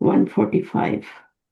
145।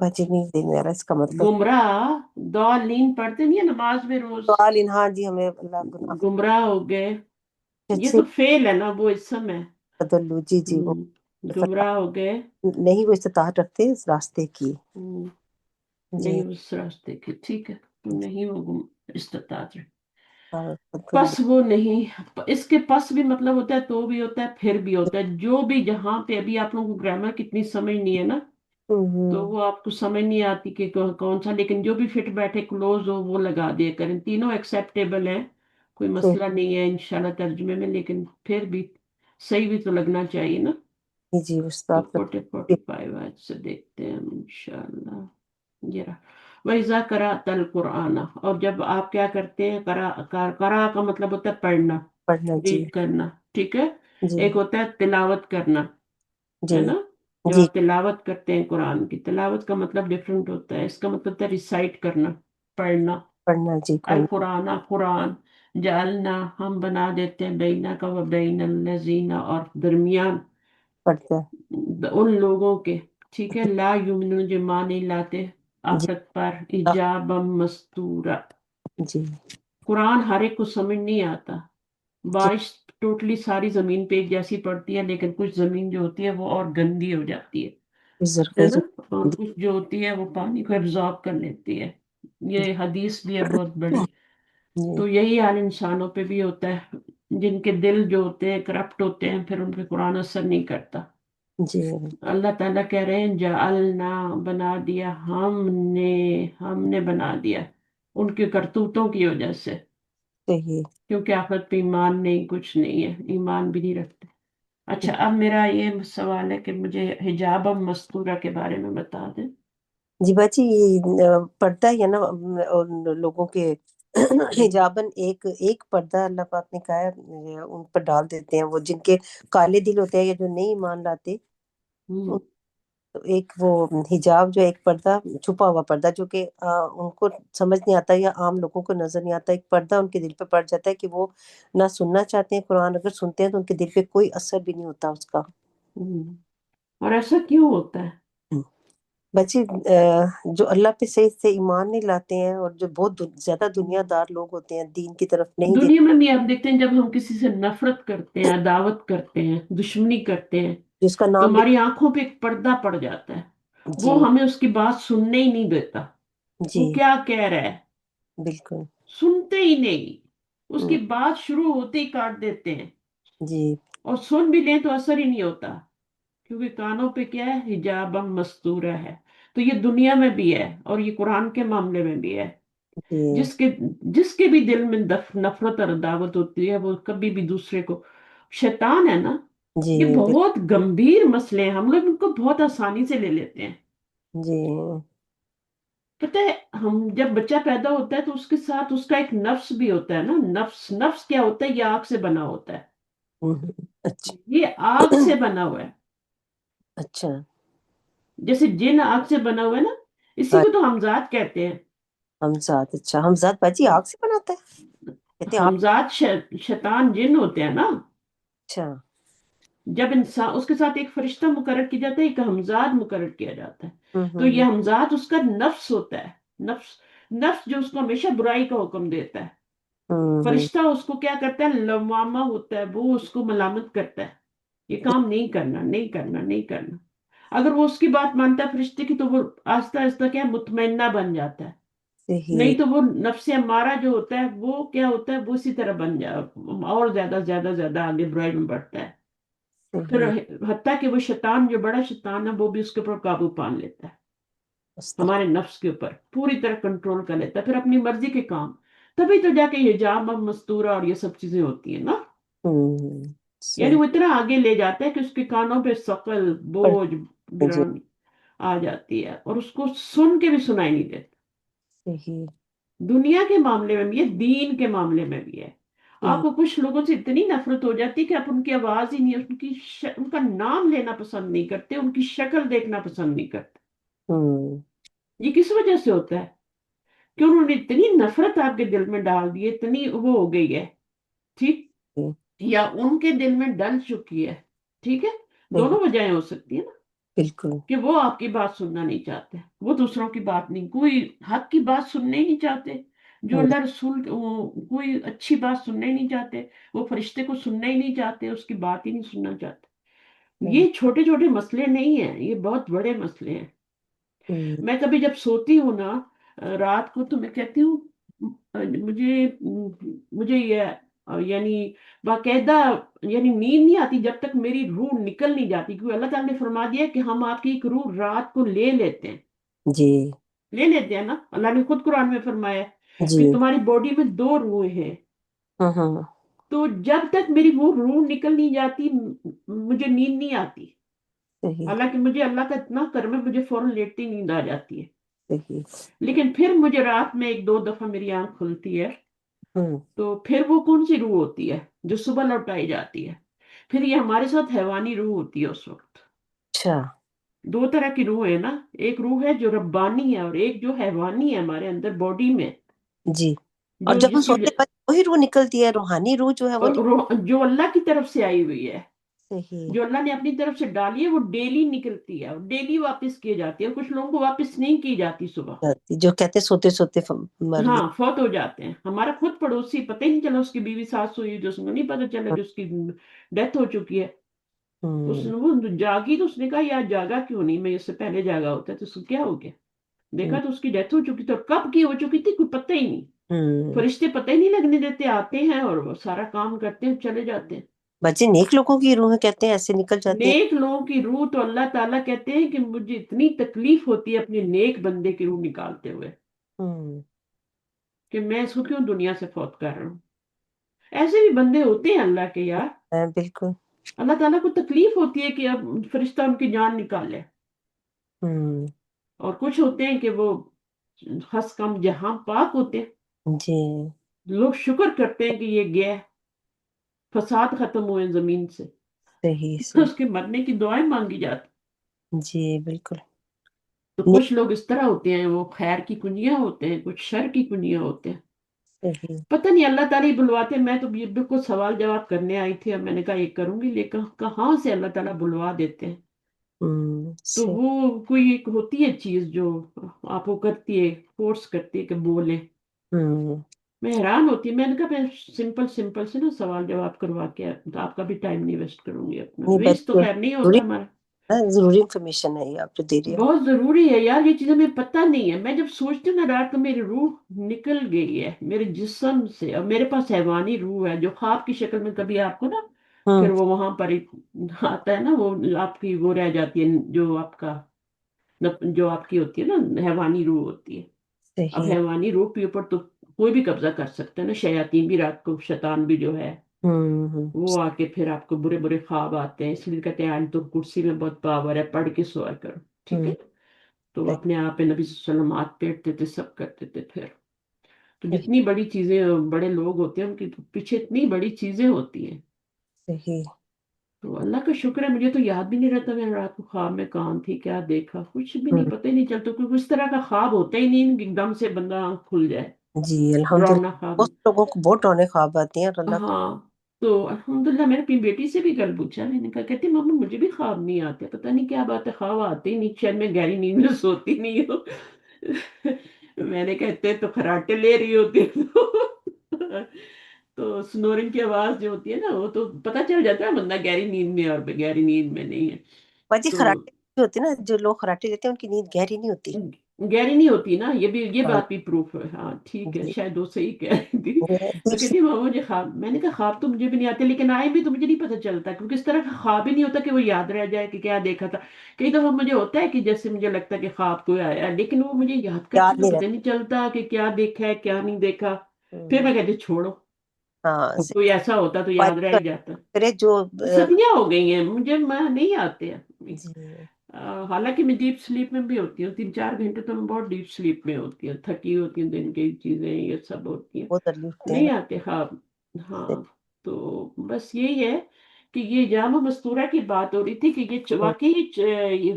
باجی نہیں دینے والا اس کا مطلب گمراہ دالین پڑھتے نہیں ہیں نماز میں روز، سوال ہاں جی ہمیں اللہ گناہ گمراہ ہو گئے، یہ سے تو فعل ہے نا، وہ اسم ہے۔ بدلو جی جی وہ گمراہ ہو گئے، نہیں وہ استطاعت رکھتے اس راستے کی جی نہیں اس راستے کی، ٹھیک ہے، تو نہیں وہ استطاعت رہے، بدلو پس وہ نہیں، اس کے پس بھی مطلب ہوتا ہے تو بھی ہوتا ہے پھر بھی ہوتا ہے، جو بھی جہاں پہ ابھی آپ لوگوں کو گرامر کتنی سمجھ نہیں ہے نا، تو وہ آپ کو سمجھ نہیں آتی کہ کون سا، لیکن جو بھی فٹ بیٹھے کلوز ہو وہ لگا دیا کریں، تینوں ایکسیپٹیبل ہیں، کوئی مسئلہ نہیں ہے انشاءاللہ ترجمے میں، لیکن پھر بھی صحیح بھی تو لگنا چاہیے نا۔ جی تو استاد 45 آج سے دیکھتے ہیں انشاءاللہ، یہ رہا وَإِذَا قَرَأْتَ الْقُرْآنَ، اور جب آپ کیا کرتے ہیں، قرأ کا مطلب ہوتا ہے پڑھنا، پڑھنا جی ریڈ کرنا، ٹھیک ہے، جی ایک ہوتا ہے تلاوت کرنا، جی ہے نا، جو جی آپ تلاوت کرتے ہیں قرآن کی، تلاوت کا مطلب ڈفرینٹ ہوتا ہے، اس کا مطلب ہوتا ہے ریسائٹ کرنا، پڑھنا، پڑھنا جی پڑھنا القرآن قرآن، جعلنا ہم بنا دیتے ہیں، بینا کا و بین الذین اور درمیان پڑھتے ان لوگوں کے، ٹھیک ہے، لا یؤمنون جو مان نہیں لاتے جی آخرت پر، ایجابا مستورا، جی قرآن ہر ایک کو سمجھ نہیں آتا، جی بارش ٹوٹلی ساری زمین پہ ایک جیسی پڑتی ہے، لیکن کچھ زمین جو ہوتی ہے وہ اور گندی ہو جاتی ہے نا، اور کچھ جو ہوتی ہے وہ پانی کو ایبزارب کر لیتی ہے، یہ حدیث بھی ہے بہت بڑی، جی تو یہی حال انسانوں پہ بھی ہوتا ہے، جن کے دل جو ہوتے ہیں کرپٹ ہوتے ہیں، پھر ان پہ قرآن اثر نہیں کرتا۔ جی اللہ تعالیٰ کہہ رہے ہیں جعلنا بنا دیا، ہم نے بنا دیا ان کے کرتوتوں کی وجہ سے، صحیح کیونکہ آخرت پہ ایمان نہیں، کچھ نہیں ہے، ایمان بھی نہیں رکھتے۔ اچھا، اب میرا یہ سوال ہے کہ مجھے حجاب مستورہ کے بارے میں بتا دیں۔ جی باجی پردہ ہے نا ان لوگوں کے حجابن ایک پردہ اللہ پاک نے کہا ہے ان پر ڈال دیتے ہیں، وہ جن کے کالے دل ہوتے ہیں یا جو نہیں ایمان لاتے، ہوں، تو ایک وہ حجاب جو ایک پردہ چھپا ہوا پردہ جو کہ ان کو سمجھ نہیں آتا یا عام لوگوں کو نظر نہیں آتا، ایک پردہ ان کے دل پہ پڑ جاتا ہے کہ وہ نہ سننا چاہتے ہیں قرآن، اگر سنتے ہیں تو ان کے دل پہ کوئی اثر بھی نہیں ہوتا اس کا۔ اور ایسا کیوں ہوتا ہے؟ بچے جو اللہ پہ صحیح سے ایمان نہیں لاتے ہیں اور جو بہت زیادہ دنیا دار لوگ ہوتے ہیں، دین کی طرف نہیں دنیا دیتے، میں بھی آپ دیکھتے ہیں جب ہم کسی سے نفرت کرتے ہیں، عداوت کرتے ہیں، دشمنی کرتے ہیں، جس کا تو نام ہماری آنکھوں پہ ایک پردہ پڑ جاتا ہے، جی وہ ہمیں اس کی بات سننے ہی نہیں دیتا، جی وہ کیا کہہ رہا ہے بالکل سنتے ہی نہیں، اس کی ہم، بات شروع ہوتے ہی کاٹ دیتے ہیں، جی اور سن بھی لیں تو اثر ہی نہیں ہوتا، کیونکہ کانوں پہ کیا ہے، حجاب مستورہ ہے۔ تو یہ دنیا میں بھی ہے اور یہ قرآن کے معاملے میں بھی ہے، جی جس کے بھی دل میں نفرت اور عداوت ہوتی ہے، وہ کبھی بھی دوسرے کو، شیطان ہے نا، جی یہ بہت گمبھیر مسئلے ہیں، ہم لوگ ان کو بہت آسانی سے لے لیتے ہیں۔ جی پتہ ہے، ہم جب بچہ پیدا ہوتا ہے تو اس کے ساتھ اس کا ایک نفس بھی ہوتا ہے نا، نفس کیا ہوتا ہے، یہ آگ سے بنا ہوتا ہے، اچھا یہ آگ سے بنا ہوا ہے، اچھا جیسے جن آگ سے بنا ہوا ہے نا، اسی کو تو ہمزاد کہتے ہیں۔ حمزاد، اچھا حمزاد باجی آگ سے بناتا ہے، کہتے ہیں آگ، ہمزاد شیطان جن ہوتے ہیں نا، اچھا جب انسان اس کے ساتھ ایک فرشتہ مقرر کیا جاتا ہے، ایک ہمزاد مقرر کیا جاتا ہے، تو یہ ہوں ہمزاد اس کا نفس ہوتا ہے، نفس جو اس کو ہمیشہ برائی کا حکم دیتا ہے، ہوں فرشتہ اس کو کیا کرتا ہے، لوامہ ہوتا ہے، وہ اس کو ملامت کرتا ہے، یہ کام نہیں کرنا، نہیں کرنا، نہیں کرنا، اگر وہ اس کی بات مانتا ہے فرشتے کی، تو وہ آہستہ آہستہ کیا مطمئنہ بن جاتا ہے، صحیح نہیں تو وہ نفس امارہ جو ہوتا ہے وہ کیا ہوتا ہے، وہ اسی طرح بن جائے اور زیادہ زیادہ زیادہ آگے برائی میں بڑھتا ہے، پھر صحیح حتیٰ کہ وہ شیطان جو بڑا شیطان ہے وہ بھی اس کے اوپر قابو پا لیتا ہے، ہمارے استغفر نفس کے اوپر پوری طرح کنٹرول کر لیتا ہے، پھر اپنی مرضی کے کام، تبھی تو جا کے حجاب مستورہ اور یہ سب چیزیں ہوتی ہیں نا، یعنی صحیح وہ اتنا آگے لے جاتا ہے کہ اس کے کانوں پہ ثقل بوجھ جی گران آ جاتی ہے، اور اس کو سن کے بھی سنائی نہیں دیتا، صحیح دنیا کے معاملے میں بھی ہے، دین کے معاملے میں بھی ہے، آپ کو کچھ لوگوں سے اتنی نفرت ہو جاتی کہ آپ ان کی آواز ہی نہیں، ان کا نام لینا پسند نہیں کرتے، ان کی شکل دیکھنا پسند نہیں کرتے، ہوں یہ کس وجہ سے ہوتا ہے کہ انہوں نے اتنی نفرت آپ کے دل میں ڈال دی ہے، اتنی وہ ہو گئی ہے، ٹھیک، یا ان کے دل میں ڈل چکی ہے، ٹھیک ہے، صحیح دونوں وجہیں ہو سکتی ہیں نا، بالکل کہ وہ آپ کی بات سننا نہیں چاہتے، وہ دوسروں کی بات نہیں، کوئی حق کی بات سننے ہی نہیں چاہتے، جو ہوں، اللہ رسول کوئی اچھی بات سننے ہی نہیں چاہتے، وہ فرشتے کو سننا ہی نہیں چاہتے، اس کی بات ہی نہیں سننا چاہتے۔ ہوں، یہ چھوٹے چھوٹے مسئلے نہیں ہیں، یہ بہت بڑے مسئلے ہیں۔ ہوں، میں کبھی جب سوتی ہوں نا رات کو، تو میں کہتی ہوں مجھے یہ یعنی باقاعدہ یعنی نیند نہیں آتی جب تک میری روح نکل نہیں جاتی، کیونکہ اللہ تعالیٰ نے فرما دیا کہ ہم آپ کی ایک روح رات کو لے لیتے ہیں، جی لے لیتے ہیں نا، اللہ نے خود قرآن میں فرمایا ہے جی کہ تمہاری باڈی میں 2 روحیں ہیں، ہاں ہاں تو جب تک میری وہ روح نکل نہیں جاتی مجھے نیند نہیں آتی، صحیح حالانکہ مجھے اللہ کا اتنا کرم ہے، مجھے فوراً لیٹتی نیند آ جاتی ہے، صحیح لیکن پھر مجھے رات میں 1-2 دفعہ میری آنکھ کھلتی ہے، ہوں تو پھر وہ کون سی روح ہوتی ہے جو صبح لوٹائی جاتی ہے؟ پھر یہ ہمارے ساتھ حیوانی روح ہوتی ہے اس وقت۔ اچھا 2 طرح کی روح ہے نا، ایک روح ہے جو ربانی ہے اور ایک جو حیوانی ہے ہمارے اندر باڈی میں، جی اور جو جب ہم جس کی سوتے ہیں وہی روح نکلتی ہے، روحانی روح جو ہے وہ جو اللہ کی طرف سے آئی ہوئی ہے، صحیح جو اللہ نے اپنی طرف سے ڈالی ہے، وہ ڈیلی نکلتی ہے اور ڈیلی واپس کی جاتی ہے، کچھ لوگوں کو واپس نہیں کی جاتی صبح، جو کہتے ہیں سوتے سوتے مر ہاں گئے فوت ہو جاتے ہیں۔ ہمارا خود پڑوسی پتہ ہی نہیں چلا اس کی بیوی ساس ہوئی، جو اس کو نہیں پتہ چلا کہ اس کی ڈیتھ ہو چکی ہے، اس ہوں نے وہ جاگی تو اس نے کہا یار جاگا کیوں نہیں، میں اس سے پہلے جاگا ہوتا ہے تو اس کو کیا ہو گیا، ہوں دیکھا تو اس کی ڈیتھ ہو چکی تھی، اور کب کی ہو چکی تھی کوئی پتہ ہی نہیں، ہوں فرشتے پتہ ہی نہیں لگنے دیتے، آتے ہیں اور وہ سارا کام کرتے ہیں چلے جاتے ہیں۔ بچے نیک لوگوں کی روح کہتے ہیں ایسے نکل جاتی نیک لوگوں کی روح تو اللہ تعالیٰ کہتے ہیں کہ مجھے اتنی تکلیف ہوتی ہے اپنے نیک بندے کی روح نکالتے ہوئے ہوں کہ میں اس کو کیوں دنیا سے فوت کر رہا ہوں۔ ایسے بھی بندے ہوتے ہیں اللہ کے یار، بالکل اللہ تعالیٰ کو تکلیف ہوتی ہے کہ اب فرشتہ ان کی جان نکالے، ہوں اور کچھ ہوتے ہیں کہ وہ ہنس کم جہاں پاک ہوتے ہیں، جی لوگ شکر کرتے ہیں کہ یہ گیا، فساد ختم ہوئے زمین سے، صحیح صحیح اس کے مرنے کی دعائیں مانگی جاتی۔ جی بالکل تو نیک کچھ لوگ اس طرح ہوتے ہیں، وہ خیر کی کنجیاں ہوتے ہیں، کچھ شر کی کنجیاں ہوتے ہیں، صحیح پتہ نہیں اللہ تعالیٰ ہی بلواتے ہیں۔ میں تو یہ بالکل سوال جواب کرنے آئی تھی، اب میں نے کہا یہ کروں گی، لیکن کہاں سے اللہ تعالیٰ بلوا دیتے ہیں؟ تو صحیح وہ کوئی ایک ہوتی ہے چیز جو آپ کو کرتی ہے، فورس کرتی ہے کہ بولیں، ہوں میں حیران ہوتی ہے، میں نے کہا میں سمپل سمپل سے نا سوال جواب کروا کے آپ کا بھی ٹائم نہیں ویسٹ کروں گی، اپنا نہیں ویسٹ تو بس خیر نہیں ضروری ہوتا ہمارا، ضروری انفارمیشن ہے یہ آپ جو دے رہی ہو بہت ضروری ہے یار، یہ چیزیں مجھے پتہ نہیں ہے۔ میں جب سوچتی ہوں نا رات کو میری روح نکل گئی ہے میرے جسم سے، اور میرے پاس حیوانی روح ہے جو خواب کی شکل میں کبھی آپ کو نا ہوں پھر وہ وہاں پر آتا ہے نا، وہ آپ کی وہ رہ جاتی ہے، جو آپ کی ہوتی ہے نا حیوانی روح ہوتی ہے۔ اب صحیح حیوانی روح کے اوپر تو کوئی بھی قبضہ کر سکتا ہے نا، شیاطین بھی رات کو، شیطان بھی جو ہے ہوں وہ آ کے پھر آپ کو برے برے خواب آتے ہیں، اس لیے کہتے ہیں آج تو کرسی میں بہت پاور ہے، پڑھ کے سویا کرو، ٹھیک ہے؟ ہوں تو صحیح اپنے آپ پہ نبی صلی اللہ علیہ وسلم ہاتھ پیٹتے تھے، سب کرتے تھے، پھر تو صحیح جتنی بڑی چیزیں بڑے لوگ ہوتے ہیں ان کے پیچھے اتنی بڑی چیزیں ہوتی ہیں۔ صحیح تو اللہ کا شکر ہے، مجھے تو یاد بھی نہیں رہتا میں رات کو خواب میں کہاں تھی، کیا دیکھا، کچھ بھی نہیں، ہوں پتہ ہی نہیں چلتا، کیونکہ اس طرح کا خواب ہوتا ہی نہیں کہ ایک دم سے بندہ آنکھ کھل جائے، جی الحمد ڈراؤنا للہ خواب۔ بہت لوگوں کو بہت ڈراؤنے خواب آتے ہیں اور اللہ کا ہاں تو الحمدللہ میں نے اپنی بیٹی سے بھی کل پوچھا، میں نے کہا کہتی ماما مجھے بھی خواب نہیں آتے، پتہ نہیں کیا بات ہے، خواب آتے ہی نہیں، شاید میں گہری نیند میں سوتی نہیں ہوں۔ میں نے کہتے تو خراٹے لے رہی ہوتی تو سنورنگ کی آواز جو ہوتی ہے نا، وہ تو پتہ چل جاتا ہے بندہ گہری نیند میں اور گہری نیند میں نہیں ہے۔ باجی تو خراٹے جو ہوتے ہیں نا، جو لوگ خراٹے لیتے ہیں ان کی نیند گہری نہیں ہوتی گہری نہیں ہوتی نا، یہ ہاں بات بھی پروف ہے، ہاں ٹھیک ہے، جی شاید وہ صحیح کہہ رہی تھی۔ تو ڈیپ کہتی ماما مجھے خواب، میں نے کہا خواب تو مجھے بھی نہیں آتے، لیکن آئے بھی تو مجھے نہیں پتہ چلتا، کیونکہ اس طرح کا خواب ہی نہیں ہوتا کہ وہ یاد رہ جائے کہ کیا دیکھا تھا۔ کئی دفعہ مجھے ہوتا ہے کہ جیسے مجھے لگتا ہے کہ خواب کوئی آیا ہے، لیکن وہ مجھے یاد کرتی یاد تو نہیں پتہ رہتا نہیں چلتا کہ کیا دیکھا ہے کیا نہیں دیکھا، پھر ہوں میں کہتی چھوڑو، ہاں صحیح کوئی ایسا ہوتا تو یاد رہ باجی ہی جاتا۔ کرے جو سدیاں ہو گئی ہیں مجھے، نہیں آتے ہیں۔ جی حالانکہ میں ڈیپ سلیپ میں بھی ہوتی ہوں، 3-4 گھنٹے تو میں بہت ڈیپ سلیپ میں ہوتی ہوں، تھکی ہوتی ہوں، دن کی چیزیں یہ سب ہوتی ہیں، بہت ارلی اٹھتے ہیں نہیں نا آتے خواب۔ ہاں تو بس یہی ہے کہ یہ جامع مستورہ کی بات ہو رہی تھی کہ یہ واقعی یہ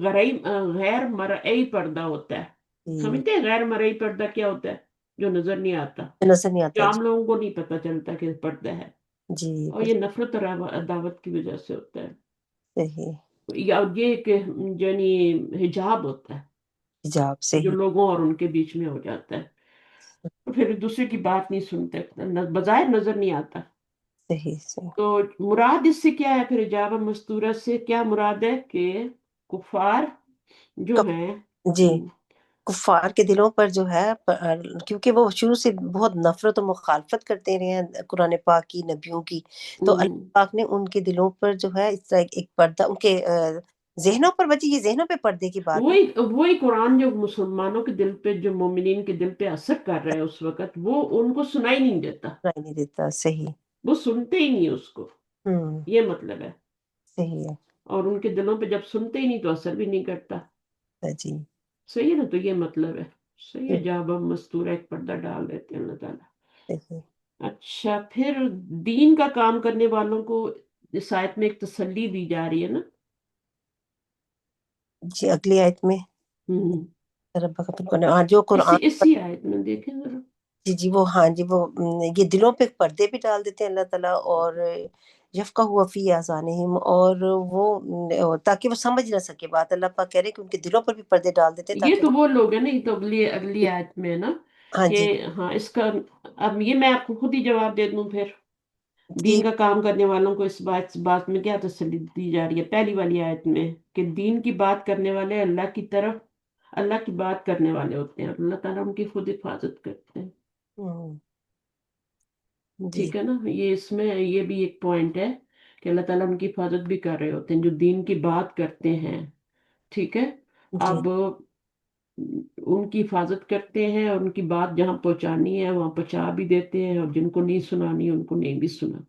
غیر مرئی پردہ ہوتا ہے۔ جی سمجھتے ہیں غیر مرئی پردہ کیا ہوتا ہے؟ جو نظر نہیں آتا، نظر نہیں جو آتا عام لوگوں کو نہیں پتہ چلتا کہ پردہ ہے، جی اور یہ نفرت اور عداوت کی وجہ سے ہوتا ہے۔ صحیح یا یہ کہ یعنی حجاب ہوتا ہے حجاب سے جو ہی لوگوں اور ان کے بیچ میں ہو جاتا ہے، تو پھر دوسرے کی بات نہیں سنتے، بظاہر نظر نہیں آتا۔ صحیح سے تو مراد اس سے کیا ہے پھر حجاب مستورہ سے کیا مراد ہے کہ کفار جو کف- ہیں، جی کفار کے دلوں پر جو ہے کیونکہ وہ شروع سے بہت نفرت و مخالفت کرتے رہے ہیں قرآن پاک کی، نبیوں کی، تو اللہ پاک نے ان کے دلوں پر جو ہے اس طرح ایک پردہ ان کے ذہنوں پر بچی، یہ ذہنوں پہ پردے کی بات ہے وہی قرآن جو مسلمانوں کے دل پہ، جو مومنین کے دل پہ اثر کر رہا ہے اس وقت، وہ ان کو سنائی نہیں دیتا، سنائی نہیں دیتا۔ صحیح وہ سنتے ہی نہیں اس کو، ہوں یہ مطلب ہے۔ صحیح اور ان کے دلوں پہ جب سنتے ہی نہیں تو اثر بھی نہیں کرتا، ہے جی صحیح ہے نا؟ تو یہ مطلب ہے، صحیح ہے، جاب ہم مستورہ ایک پردہ ڈال دیتے ہیں اللہ تعالیٰ۔ صحیح اچھا، پھر دین کا کام کرنے والوں کو اس آیت میں ایک تسلی دی جا رہی ہے نا؟ جی اگلی آیت میں ہوں، رب کا جو قرآن اسی آیت میں دیکھیں ذرا۔ جی جی وہ ہاں جی وہ یہ دلوں پہ پردے بھی ڈال دیتے ہیں اللہ تعالیٰ، اور یفقہوا فی آذانہم، اور وہ تاکہ وہ سمجھ نہ سکے بات، اللہ پاک کہہ رہے ہیں کہ ان کے دلوں پر بھی پردے ڈال دیتے ہیں یہ تاکہ تو وہ لوگ ہیں نا، یہ تو اگلی آیت میں ہے نا ہاں کہ جی ہاں اس کا، اب یہ میں آپ کو خود ہی جواب دے دوں پھر، جی دین کا کام کرنے والوں کو اس بات میں کیا تسلی دی جا رہی ہے پہلی والی آیت میں، کہ دین کی بات کرنے والے اللہ کی بات کرنے والے ہوتے ہیں، اللہ تعالیٰ ان کی خود حفاظت کرتے ہیں، ہوں، جی ٹھیک ہے نا؟ یہ اس میں یہ بھی ایک پوائنٹ ہے کہ اللہ تعالیٰ ان کی حفاظت بھی کر رہے ہوتے ہیں جو دین کی بات کرتے ہیں، ٹھیک ہے؟ جی اب ان کی حفاظت کرتے ہیں اور ان کی بات جہاں پہنچانی ہے وہاں پہنچا بھی دیتے ہیں، اور جن کو نہیں سنانی ان کو نہیں بھی سنا۔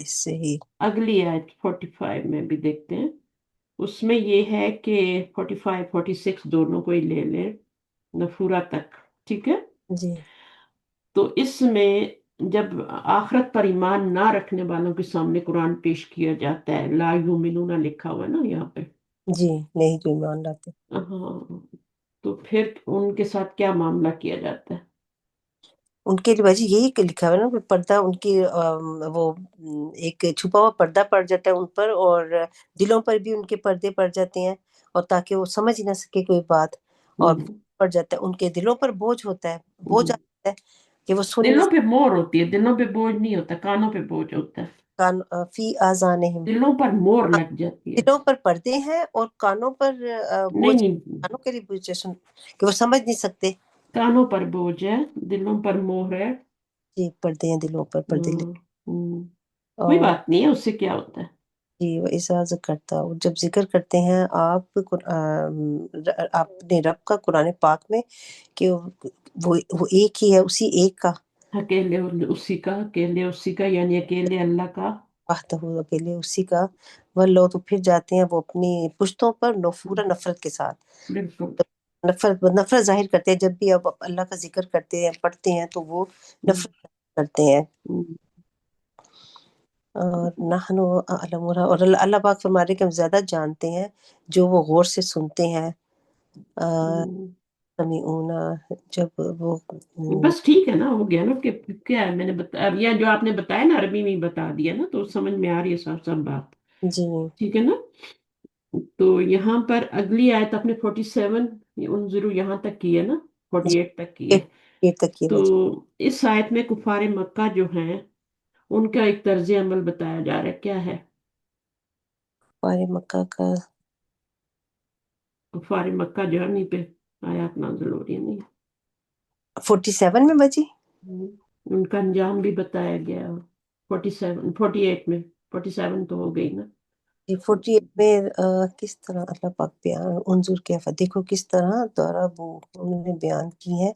صحیح اگلی آیت 45 میں بھی دیکھتے ہیں، اس میں یہ ہے کہ 45 46 دونوں کو ہی لے لیں، نفورہ تک، ٹھیک ہے؟ جی تو اس میں جب آخرت پر ایمان نہ رکھنے والوں کے سامنے قرآن پیش کیا جاتا ہے، لا یؤمنون لکھا ہوا ہے نا یہاں پہ، جی نہیں جو ایمان لاتے ہاں، تو پھر ان کے ساتھ کیا معاملہ کیا جاتا ہے؟ ان کے لیے باجی یہی کہ لکھا ہوا ہے نا کہ پردہ ان کی وہ ایک چھپا ہوا پردہ پڑ جاتا ہے ان پر، اور دلوں پر بھی ان کے پردے پڑ جاتے ہیں، اور تاکہ وہ سمجھ نہ سکے کوئی بات، اور ہوں، پڑ جاتا ہے ان کے دلوں پر بوجھ ہوتا ہے، بوجھ ہوں۔ آتا ہے کہ وہ سن نہیں دلوں پہ مور ہوتی ہے، دلوں پہ بوجھ نہیں ہوتا، کانوں پہ بوجھ ہوتا ہے، کان فی آذانہم، دلوں پر مور لگ جاتی ہے، دلوں پر پردے ہیں اور کانوں پر نہیں بوجھ، نہیں، کانوں کے لیے بوجھ کہ وہ سمجھ نہیں سکتے، کانوں پر بوجھ ہے، دلوں پر مور ہے۔ جی پردے ہیں دلوں پر پردے ہوں، ہوں، کوئی اور بات نہیں ہے، اس سے کیا ہوتا ہے؟ جی وہ اعزاز کرتا اور جب ذکر کرتے ہیں آپ اپنے رب کا قرآن پاک میں کہ وہ ایک ہی ہے، اسی ایک کا اکیلے اسی کا یعنی اکیلے اللہ کا، وحدہ اکیلے اسی کا، وہ تو پھر جاتے ہیں وہ اپنی پشتوں پر پورا نفرت کے ساتھ، بالکل۔ نفرت ظاہر کرتے ہیں جب بھی آپ اللہ کا ذکر کرتے ہیں پڑھتے ہیں تو وہ ہوں، نفرت کرتے ہیں، ہوں، اور نحن اعلم، اور اللہ پاک فرما رہے کہ ہم زیادہ جانتے ہیں جو وہ غور سے سنتے ہیں، ہوں۔ سمیعون، جب وہ بس ٹھیک ہے نا، ہو گیا نا، کہ کیا ہے میں نے اب یہ جو آپ نے بتایا نا عربی میں ہی بتا دیا نا، تو سمجھ میں آ رہی ہے سب بات، جی ٹھیک ہے نا؟ تو یہاں پر اگلی آیت اپنے 47 انظرو یہاں تک کی ہے نا، 48 تک کی ہے، یہ تک یہ تو بچ اس آیت میں کفار مکہ جو ہیں ان کا ایک طرز عمل بتایا جا رہا ہے، کیا ہے؟ پارے مکہ کا کفار مکہ جو ہے نہیں پہ آیات نازل ہو رہی ہے، نہیں 47 میں بچی، ان کا انجام بھی بتایا گیا، 47 48 میں، 47 تو ہو گئی نا، جی 48 میں کس طرح اللہ پاک بیان انظر کیف، دیکھو کس طرح ضربوا انہوں نے بیان کی ہے،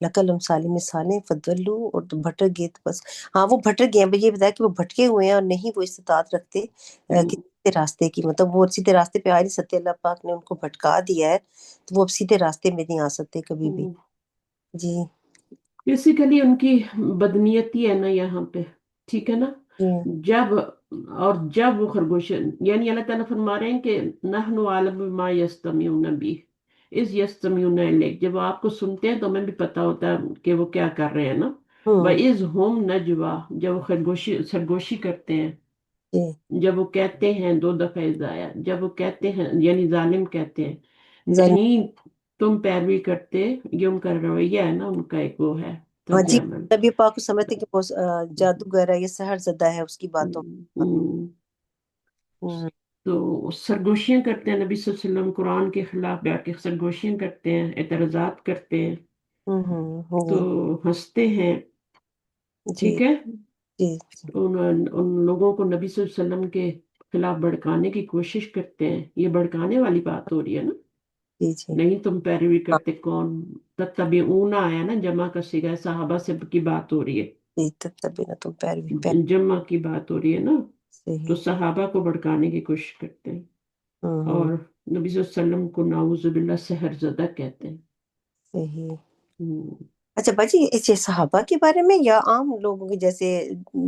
لکل امثال مثالیں فضلوا اور بھٹک گئے، تو بس ہاں وہ بھٹک گئے ہیں، یہ بتایا کہ وہ بھٹکے ہوئے ہیں اور نہیں وہ استطاعت رکھتے کسی سیدھے راستے کی، مطلب وہ سیدھے راستے پہ آ نہیں سکتے، اللہ پاک نے ان کو بھٹکا دیا ہے تو وہ اب سیدھے راستے میں نہیں آ سکتے کبھی بھی، جی بیسیکلی ان کی بدنیتی ہے نا یہاں پہ، ٹھیک ہے نا؟ جی جب وہ خرگوش، یعنی اللہ تعالیٰ فرما رہے ہیں کہ نحن عالم ما یستمعون بھی اس یستمعون الیک، جب وہ آپ کو سنتے ہیں تو ہمیں بھی پتا ہوتا ہے کہ وہ کیا کر رہے ہیں نا، ہوں وَإِذْ هُمْ نَجْوَىٰ، جب وہ سرگوشی کرتے ہیں، جی جب وہ کہتے ہیں 2 دفعہ ضائع، جب وہ کہتے ہیں یعنی ظالم کہتے ہیں ظالم، نہیں تم پیروی کرتے، یہ ان کا رویہ ہے نا، ان کا ایک وہ ہے ہاں طرز جی، عمل۔ نبی پاک کو سمجھتے کہ وہ جادوگر ہے، یہ سحر زدہ ہے اس کی باتوں ہم، ہوں تو سرگوشیاں کرتے ہیں، نبی صلی اللہ علیہ وسلم قرآن کے خلاف بیٹھ کے سرگوشیاں کرتے ہیں، اعتراضات کرتے ہیں، تو جی ہنستے ہیں، جی ٹھیک ہے، جی ان لوگوں کو نبی صلی اللہ علیہ وسلم کے خلاف بھڑکانے کی کوشش کرتے ہیں، یہ بھڑکانے والی بات ہو رہی ہے نا، جی جی نہیں تم پیروی ہاں کرتے کون، تتبعون آیا نا، جمع کا صیغہ ہے، صحابہ سے کی بات ہو رہی جی، تب نہ تم پیروی ہے، جمع کی بات ہو رہی ہے نا، تو صحیح صحابہ کو بھڑکانے کی کوشش کرتے ہیں، ہوں اور نبی صلی اللہ علیہ وسلم کو نعوذ باللہ سحر زدہ کہتے ہیں۔ صحیح۔ ہم، اچھا باجی، اس یہ صحابہ کے بارے میں یا عام لوگوں کے جیسے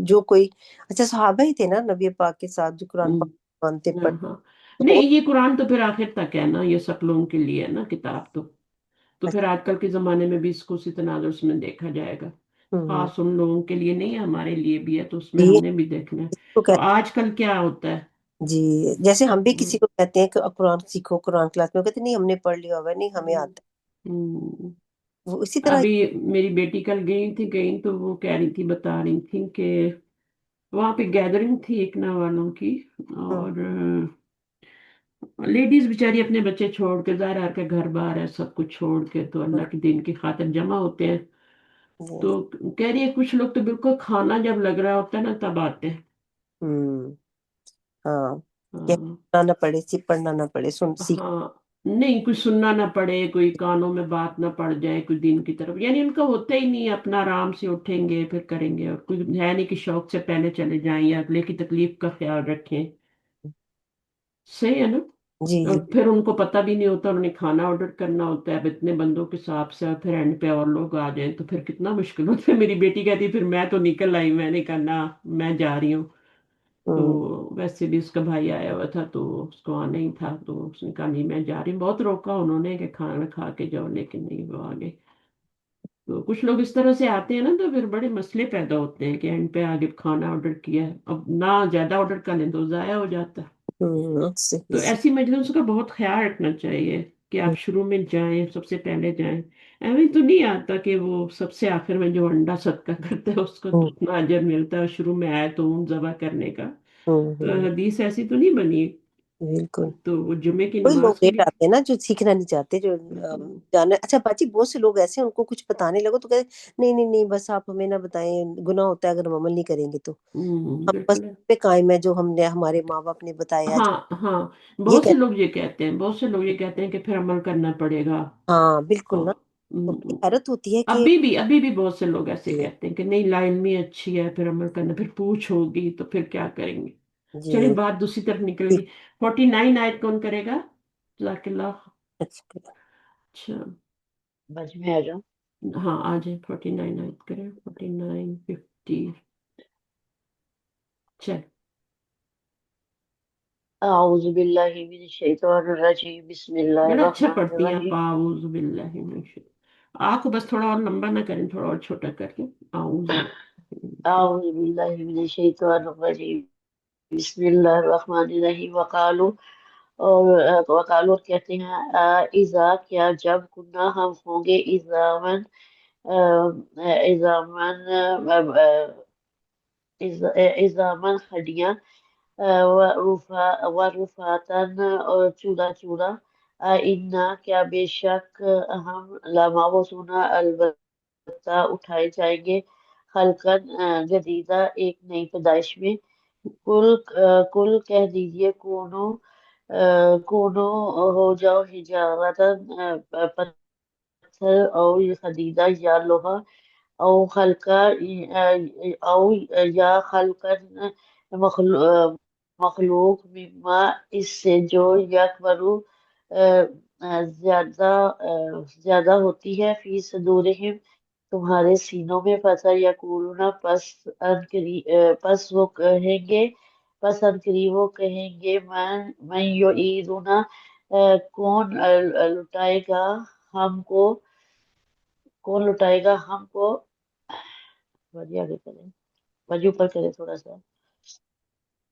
جو کوئی، اچھا صحابہ ہی تھے نا نبی پاک کے ساتھ جو قرآن ہم، پاک مانتے ہاں پڑھتے؟ ہاں، تو نہیں یہ قرآن تو پھر آخر تک ہے نا، یہ سب لوگوں کے لیے ہے نا کتاب، تو پھر آج کل کے زمانے میں بھی اس کو اسی تناظر میں دیکھا جائے گا، ہوں خاص ان لوگوں کے لیے نہیں ہے، ہمارے لیے بھی ہے، تو اس میں جی ہم نے بھی دیکھنا ہے۔ اس کو تو کہتے آج کل کیا ہوتا ہے، جی، جیسے ہم بھی ہم، کسی کو کہتے ہیں کہ قرآن سیکھو قرآن کلاس میں، وہ کہتے ہیں نہیں ہم نے پڑھ لیا ہوگا، نہیں ہمیں ہم، آتا ہم۔ ہے، وہ اسی طرح۔ ابھی میری بیٹی کل گئی تو وہ کہہ رہی تھی، بتا رہی تھی کہ وہاں پہ گیدرنگ تھی ایکنا والوں کی، ہوں اور لیڈیز بیچاری اپنے بچے چھوڑ کے، ظاہر ہے کہ گھر بار ہے سب کچھ چھوڑ کے تو ہوں، اللہ کے دین کی خاطر جمع ہوتے ہیں، جی تو کہہ رہی ہے کچھ لوگ تو بالکل کھانا جب لگ رہا ہوتا ہے نا تب آتے ہیں۔ ہوں ہاں، کہ ہاں پڑھنا نہ پڑے، صرف پڑھنا نہ پڑے، سیکھ۔ ہاں، نہیں کچھ سننا نہ پڑے، کوئی کانوں میں بات نہ پڑ جائے کوئی دین کی طرف، یعنی ان کا ہوتا ہی نہیں، اپنا آرام سے اٹھیں گے پھر کریں گے، اور کوئی ہے نہیں کہ شوق سے پہلے چلے جائیں یا اگلے کی تکلیف کا خیال رکھیں، صحیح ہے نا، جی اور جی پھر ان کو پتہ بھی نہیں ہوتا، انہوں نے کھانا آرڈر کرنا ہوتا ہے، اب اتنے بندوں کے حساب سے، اور پھر اینڈ پہ اور لوگ آ جائیں تو پھر کتنا مشکل ہوتا ہے۔ میری بیٹی کہتی پھر میں تو نکل آئی، میں نے کہا نہ میں جا رہی ہوں، تو ہوں ویسے بھی اس کا بھائی آیا ہوا تھا تو اس کو آنا ہی تھا، تو اس نے کہا نہیں میں جا رہی ہوں، بہت روکا انہوں نے کہ کھانا کھا کے جاؤ، لیکن نہیں وہ آگے، تو کچھ لوگ اس طرح سے آتے ہیں نا تو پھر بڑے مسئلے پیدا ہوتے ہیں کہ اینڈ پہ آگے کھانا آرڈر کیا ہے، اب نہ زیادہ آرڈر کر لیں تو ضائع ہو جاتا ہے، تو صحیح ایسی مجلسوں کا بہت خیال رکھنا چاہیے کہ ہوں آپ شروع میں جائیں، سب سے پہلے جائیں، ایویں تو نہیں آتا کہ وہ سب سے آخر میں جو انڈا صدقہ کرتا ہے اس کو تو ہوں اتنا اجر ملتا ہے، شروع میں آئے تو اون ذبح کرنے کا، تو ہوں حدیث ایسی تو نہیں بنی، بالکل۔ تو وہ جمعے کی کوئی لوگ نماز کے لیٹ لیے، آتے ہیں نا جو سیکھنا نہیں چاہتے، جو جانا، اچھا باجی بہت سے لوگ ایسے ہیں ان کو کچھ بتانے لگو تو کہتے نہیں نہیں نہیں، بس آپ ہمیں نہ بتائیں، گناہ ہوتا ہے اگر ہم عمل نہیں کریں گے تو، ہم بس بالکل ہے، پہ قائم ہے جو ہم نے ہمارے ماں باپ نے بتایا ہاں ہاں، یہ بہت سے کہتے لوگ یہ کہتے ہیں، بہت سے لوگ یہ کہتے ہیں کہ پھر عمل کرنا پڑے گا، ہاں بالکل نا، اور تو بڑی حیرت ہوتی ہے کہ ابھی بھی بہت سے لوگ ایسے جی کہتے ہیں کہ نہیں لا علمی اچھی ہے، پھر عمل کرنا، پھر پوچھ ہوگی تو پھر کیا کریں گے، جی چلیں بات دوسری طرف نکل ٹھیک، گئی۔ 49 آیت کون کرے گا؟ جزاک اللہ۔ اچھا اچھا، بس میں آ جاؤں۔ ہاں آ جائیں، 49 آیت کریں، 49 50، چل اعوذ باللہ من الشیطان الرجیم، بسم اللہ بڑا اچھا الرحمن پڑھتی ہیں آپ، الرحیم۔ اعوذ باللہ من الشیطان، آپ کو بس تھوڑا اور لمبا نہ کریں، تھوڑا اور چھوٹا کر کے، اعوذ باللہ من اعوذ باللہ من الشیطان الرجیم، بسم اللہ الرحمن الرحیم۔ وقالو اور کہتے ہیں، اذا کیا جب، کنا ہم ہوں گے، ایزامن ہڈیاں، ورفاتن اور چوڑا چوڑا، انا کیا بے شک ہم، لمبعوثون البتہ اٹھائے جائیں گے، خلقن جدیدہ ایک نئی پیدائش میں، کل کل کہہ دیجئے، کونو ہو جاؤ، حجارتن پتھر، اور حدیدہ یا لوہا، او خلقا او یا خلقا مخلوق، مما اس سے جو یکبرو زیادہ زیادہ ہوتی ہے، فی صدورہم تمہارے سینوں میں، فسیقولون پس وہ کہیں گے، پس ان قریب وہ کہیں گے، من یعیدنا کون لٹائے گا ہم کو، کون لٹائے گا ہم کو، وجہ آگے کریں، وجہ اوپر کرے تھوڑا سا،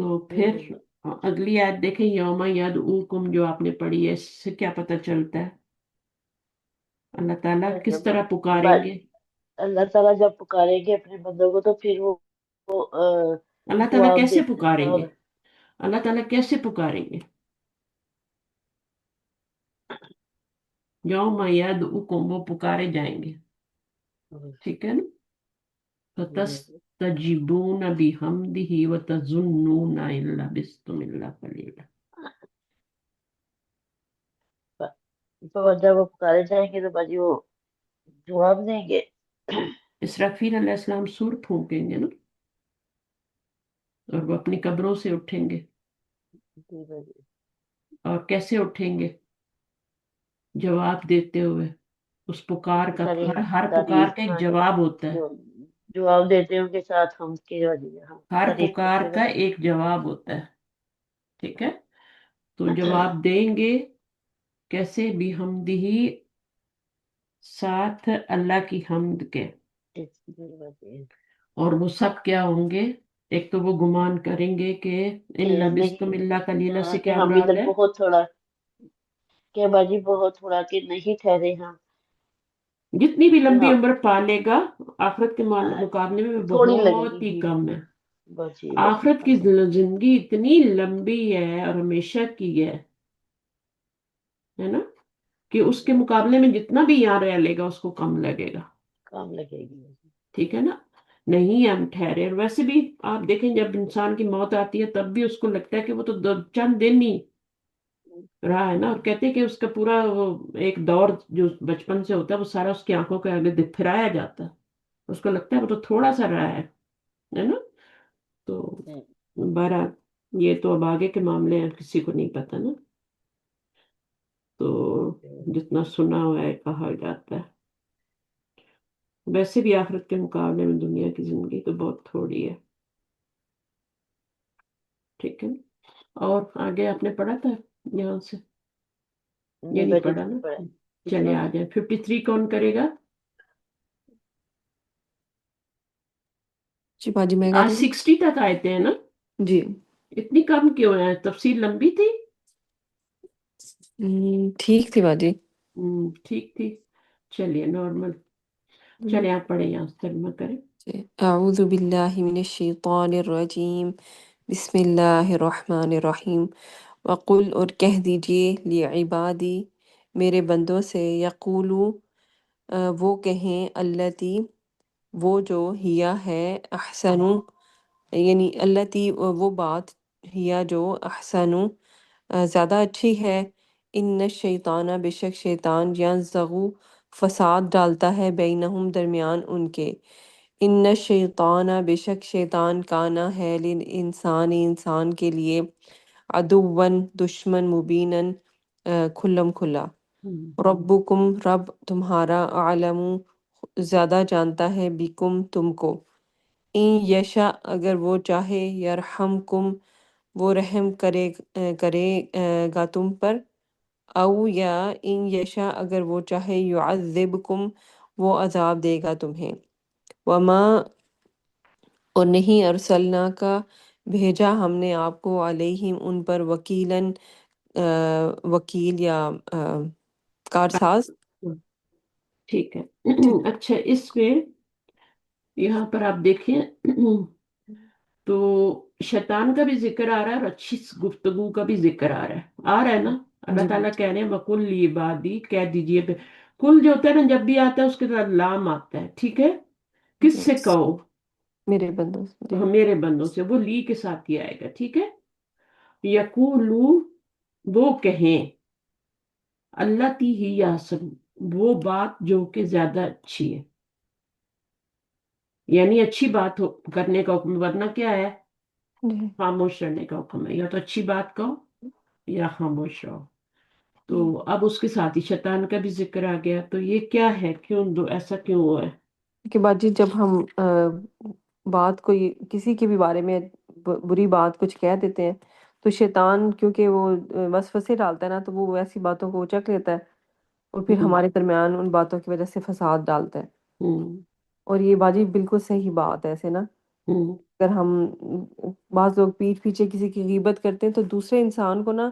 تو پھر اگلی آیت دیکھیں، یوم یدعوکم جو آپ نے پڑھی ہے، اس سے کیا پتہ چلتا ہے اللہ تعالیٰ کس طرح پکاریں گے؟ اللہ تعالیٰ جب پکاریں گے اپنے بندوں کو تو پھر وہ اللہ تعالیٰ جواب کیسے دیتا پکاریں گے؟ ہوگا. اللہ تعالیٰ کیسے پکاریں گے؟ یوم یدعوکم، وہ پکارے جائیں گے، ٹھیک ہے نا؟ فَتَسْتَجِيبُونَ بِحَمْدِهِ وَتَظُنُّونَ إِن لَّبِثْتُمْ إِلَّا قَلِيلًا۔ تو جب وہ پکارے جائیں گے تو باجی وہ جواب دیں گے. اسرافیل علیہ السلام سور پھونکیں گے نا، اور وہ اپنی قبروں سے اٹھیں گے، جی باجی. اور کیسے اٹھیں گے؟ جواب دیتے ہوئے اس پکار کا، ہر پکار کا ایک جواب ہوتا ہے، جواب دیتے ہوں کے ساتھ ہم کے باجی ہر تعریف پکار کرتے کا ہوئے. ایک جواب ہوتا ہے، ٹھیک ہے؟ تو جواب دیں گے کیسے؟ بِحَمْدِهِ، ساتھ اللہ کی حمد کے، جی باجی. اور وہ سب کیا ہوں گے؟ ایک تو وہ گمان کریں گے کہ ان لبثتم الا قلیلا، سے کہ کیا ہم مراد ادھر ہے؟ بہت تھوڑا، کہ باجی بہت تھوڑا کہ نہیں ٹھہرے ہم. جتنی بھی کہ لمبی ہاں عمر پالے گا آخرت کے مقابلے میں تھوڑی لگے بہت ہی گی کم ہے۔ باجی. آخرت کی زندگی اتنی لمبی ہے اور ہمیشہ کی ہے نا، کہ اس کے مقابلے میں جتنا بھی یہاں رہ لے گا اس کو کم لگے گا، کام لگے گی. ٹھیک ہے نا؟ نہیں ہم ٹھہرے، اور ویسے بھی آپ دیکھیں جب انسان کی موت آتی ہے تب بھی اس کو لگتا ہے کہ وہ تو چند دن ہی رہا ہے نا، اور کہتے ہیں کہ اس کا پورا وہ ایک دور جو بچپن سے ہوتا ہے وہ سارا اس کی آنکھوں کے آگے پھرایا جاتا ہے، اس کو لگتا ہے وہ تو تھوڑا سا رہا ہے نا؟ تو بہرحال یہ تو اب آگے کے معاملے ہیں، کسی کو نہیں پتا نا، تو جتنا سنا ہوا ہے کہا جاتا ہے، ویسے بھی آخرت کے مقابلے میں دنیا کی زندگی تو بہت تھوڑی ہے، ٹھیک ہے نا؟ اور آگے آپ نے پڑھا تھا یہاں سے؟ یہ نہیں پڑھا نا؟ چلے آ جائیں، 53 کون کرے گا؟ جی باجی میں کر آج لوں. 60 تک آئے تھے نا؟ جی اتنی کم کیوں ہے؟ تفصیل لمبی تھی؟ ٹھیک تھی باجی. ٹھیک تھی، چلیے نارمل، چلے آپ پڑھیں، یہاں سے ترجمہ کریں۔ جی. اعوذ باللہ من الشیطان الرجیم، بسم اللہ الرحمن الرحیم. وقل، اور کہہ دیجئے، لعبادی، میرے بندوں سے، یقولو، وہ کہیں، التی، وہ جو، ہیا ہے، احسنو، یعنی التی، وہ بات، ہیا جو، احسنو، زیادہ اچھی ہے، ان الشیطان، بے شک شیطان، ینزغو، فساد ڈالتا ہے، بینہم، درمیان ان کے، ان الشیطان، بے شک شیطان، کانا ہے، للانسان، انسان کے لیے، عدوً، دشمن، مبیناً، کھلم کھلا، ربکم، رب تمہارا، اعلم، زیادہ جانتا ہے، بکم، تم کو، ان یشا، اگر وہ چاہے، یرحمکم، وہ رحم کرے گا تم پر، او یا ان یشا، اگر وہ چاہے، یعذبکم، وہ عذاب دے گا تمہیں، وما، اور نہیں، ارسلنا کا، بھیجا ہم نے آپ کو، علیہم، ان پر، وکیلاً، وکیل یا کارساز. ٹھیک ہے، ٹھیک. اچھا اس میں یہاں پر آپ دیکھیں تو شیطان کا بھی ذکر آ رہا ہے اور اچھی گفتگو کا بھی ذکر آ رہا ہے نا؟ اللہ جی تعالیٰ کہہ رہے ہیں وَقُلْ لِعِبَادِي، کہہ دیجئے، کل جو ہوتا ہے نا جب بھی آتا ہے اس کے ساتھ لام آتا ہے، ٹھیک ہے؟ کس سے کہو؟ میرے بندوں سے. جی. میرے بندوں سے، وہ لی کے ساتھ ہی آئے گا، ٹھیک ہے؟ یقولو، وہ کہیں، التی ہی احسن، وہ بات جو کہ زیادہ اچھی ہے، یعنی اچھی بات کرنے کا حکم، ورنہ کیا ہے؟ جی. خاموش رہنے کا حکم ہے، یا تو اچھی بات کہو یا خاموش رہو۔ تو اب اس کے ساتھ ہی شیطان کا بھی ذکر آ گیا، تو یہ کیا ہے؟ کیوں ایسا کیوں ہوا ہے؟ کہ باجی جب ہم بات کوئی کسی کے بھی بارے میں بری بات کچھ کہہ دیتے ہیں تو شیطان کیونکہ وہ وسوسے ڈالتا ہے نا، تو وہ ایسی باتوں کو اچک لیتا ہے اور پھر ہمارے درمیان ان باتوں کی وجہ سے فساد ڈالتا ہے، ہوں اور یہ باجی بالکل صحیح بات ہے ایسے نا، ہوں اگر ہم بعض لوگ پیٹھ پیچھے کسی کی غیبت کرتے ہیں تو دوسرے انسان کو نا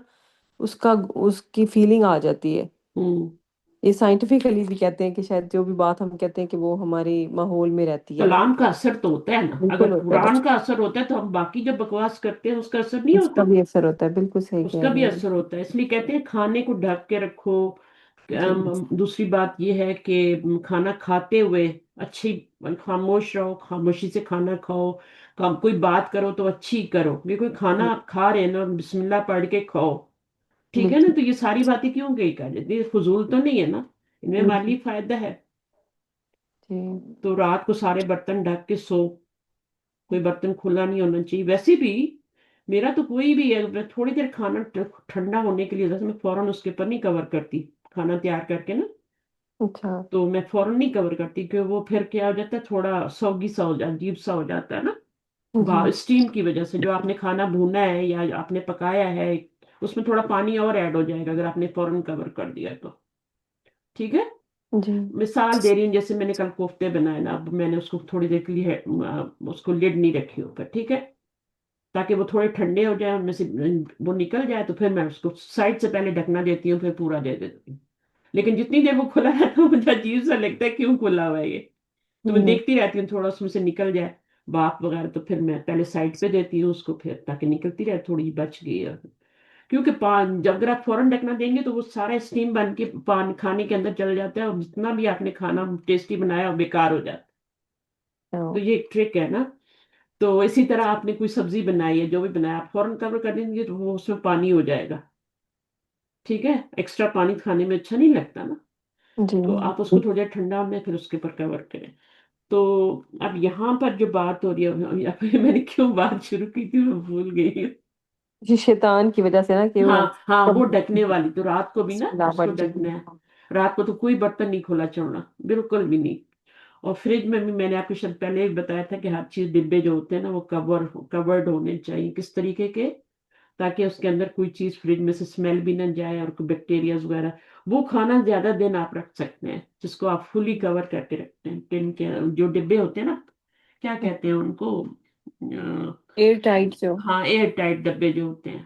اس کی فیلنگ آ جاتی ہے. ہوں یہ سائنٹیفکلی بھی کہتے ہیں کہ شاید جو بھی بات ہم کہتے ہیں کہ وہ ہماری ماحول میں رہتی ہے. کلام کا اثر تو ہوتا ہے نا، اگر بالکل ہوتا ہے، قرآن کا اثر ہوتا ہے تو ہم باقی جو بکواس کرتے ہیں اس کا اثر نہیں اس ہوتا. کا بھی اثر ہوتا ہے. بالکل صحیح اس کہہ کا رہی بھی ہیں. اثر ہوتا ہے، اس لیے کہتے ہیں کھانے کو ڈھک کے رکھو. جی دوسری بات یہ ہے کہ کھانا کھاتے ہوئے اچھی خاموش رہو، خاموشی سے کھانا کھاؤ. کوئی بات کرو تو اچھی کرو، یہ کوئی کھانا آپ کھا رہے ہیں نا بسم اللہ پڑھ کے کھاؤ، ٹھیک ہے نا. بالکل. تو یہ ساری باتیں کیوں گئی کر دیتی، فضول تو نہیں ہے نا، ان میں بالکل. مالی فائدہ ہے. جی تو رات کو سارے برتن ڈھک کے سو، کوئی برتن کھلا نہیں ہونا چاہیے. ویسے بھی میرا تو کوئی بھی ہے، میں تھوڑی دیر کھانا ٹھنڈا ہونے کے لیے میں فوراً اس کے اوپر نہیں کور کرتی کھانا تیار کر کے نا. اچھا. تو میں فوراً نہیں کور کرتی کہ وہ پھر کیا ہو جاتا ہے، تھوڑا سوگی سا ہو جاتا، عجیب سا ہو جاتا ہے نا. جی اسٹیم کی وجہ سے جو آپ نے کھانا بھونا ہے یا آپ نے پکایا ہے اس میں تھوڑا پانی اور ایڈ ہو جائے گا اگر آپ نے فوراً کور کر دیا تو. ٹھیک ہے. جی مثال دے رہی ہوں، جیسے میں نے کل کوفتے بنائے نا، اب میں نے اس کو تھوڑی دیر کے لیے اس کو لڈ نہیں رکھی اوپر، ٹھیک ہے، تاکہ وہ تھوڑے ٹھنڈے ہو جائیں، ان میں سے وہ نکل جائے تو پھر میں اس کو سائڈ سے پہلے ڈھکنا دیتی ہوں، پھر پورا دے دیتی ہوں. لیکن جتنی دیر وہ کھلا رہتا ہے مجھے عجیب سا لگتا ہے کیوں کھلا ہوا ہے یہ. تو میں دیکھتی رہتی ہوں تھوڑا اس میں سے نکل جائے بھاپ وغیرہ، تو پھر میں پہلے سائڈ پہ دیتی ہوں اس کو، پھر تاکہ نکلتی رہے تھوڑی بچ گئی. کیونکہ جب اگر آپ فوراً ڈھکنا دیں گے تو وہ سارا اسٹیم بن کے پانی کھانے کے اندر چل جاتا ہے، اور جتنا بھی آپ نے کھانا ٹیسٹی بنایا وہ بیکار ہو جاتا ہے. تو یہ ایک ٹرک ہے نا. تو اسی طرح آپ نے کوئی سبزی بنائی ہے، جو بھی بنایا آپ فوراً کور کر دیں گے تو وہ اس میں پانی ہو جائے گا. ٹھیک ہے، ایکسٹرا پانی کھانے میں اچھا نہیں لگتا نا. جی تو آپ اس کو تھوڑا دیر ٹھنڈا ہونے پھر اس کے اوپر کور کریں. تو اب یہاں پر جو بات ہو رہی ہے، میں نے کیوں بات شروع کی تھی میں بھول گئی ہوں. جی شیطان کی وجہ سے نا کہ وہ ہاں ہاں، وہ ڈھکنے والی تو رات کو بھی نا اس کو ملاوٹ. جی ڈھکنا ہے. رات کو تو کوئی برتن نہیں کھولا چھوڑنا، بالکل بھی نہیں. اور فریج میں بھی میں نے آپ کو شاید پہلے ہی بتایا تھا کہ ہر چیز ڈبے جو ہوتے ہیں نا وہ کورڈ ہونے چاہیے. کس طریقے کے؟ تاکہ اس کے اندر کوئی چیز فریج میں سے اسمیل بھی نہ جائے، اور کوئی بیکٹیریاز وغیرہ. وہ کھانا زیادہ دن آپ رکھ سکتے ہیں جس کو آپ فلی کور کر کے رکھتے ہیں. ٹن کے جو ڈبے ہوتے ہیں نا، کیا کہتے ہیں ان کو، ایئر ٹائٹ جو. ہاں ایئر ٹائٹ ڈبے جو ہوتے ہیں،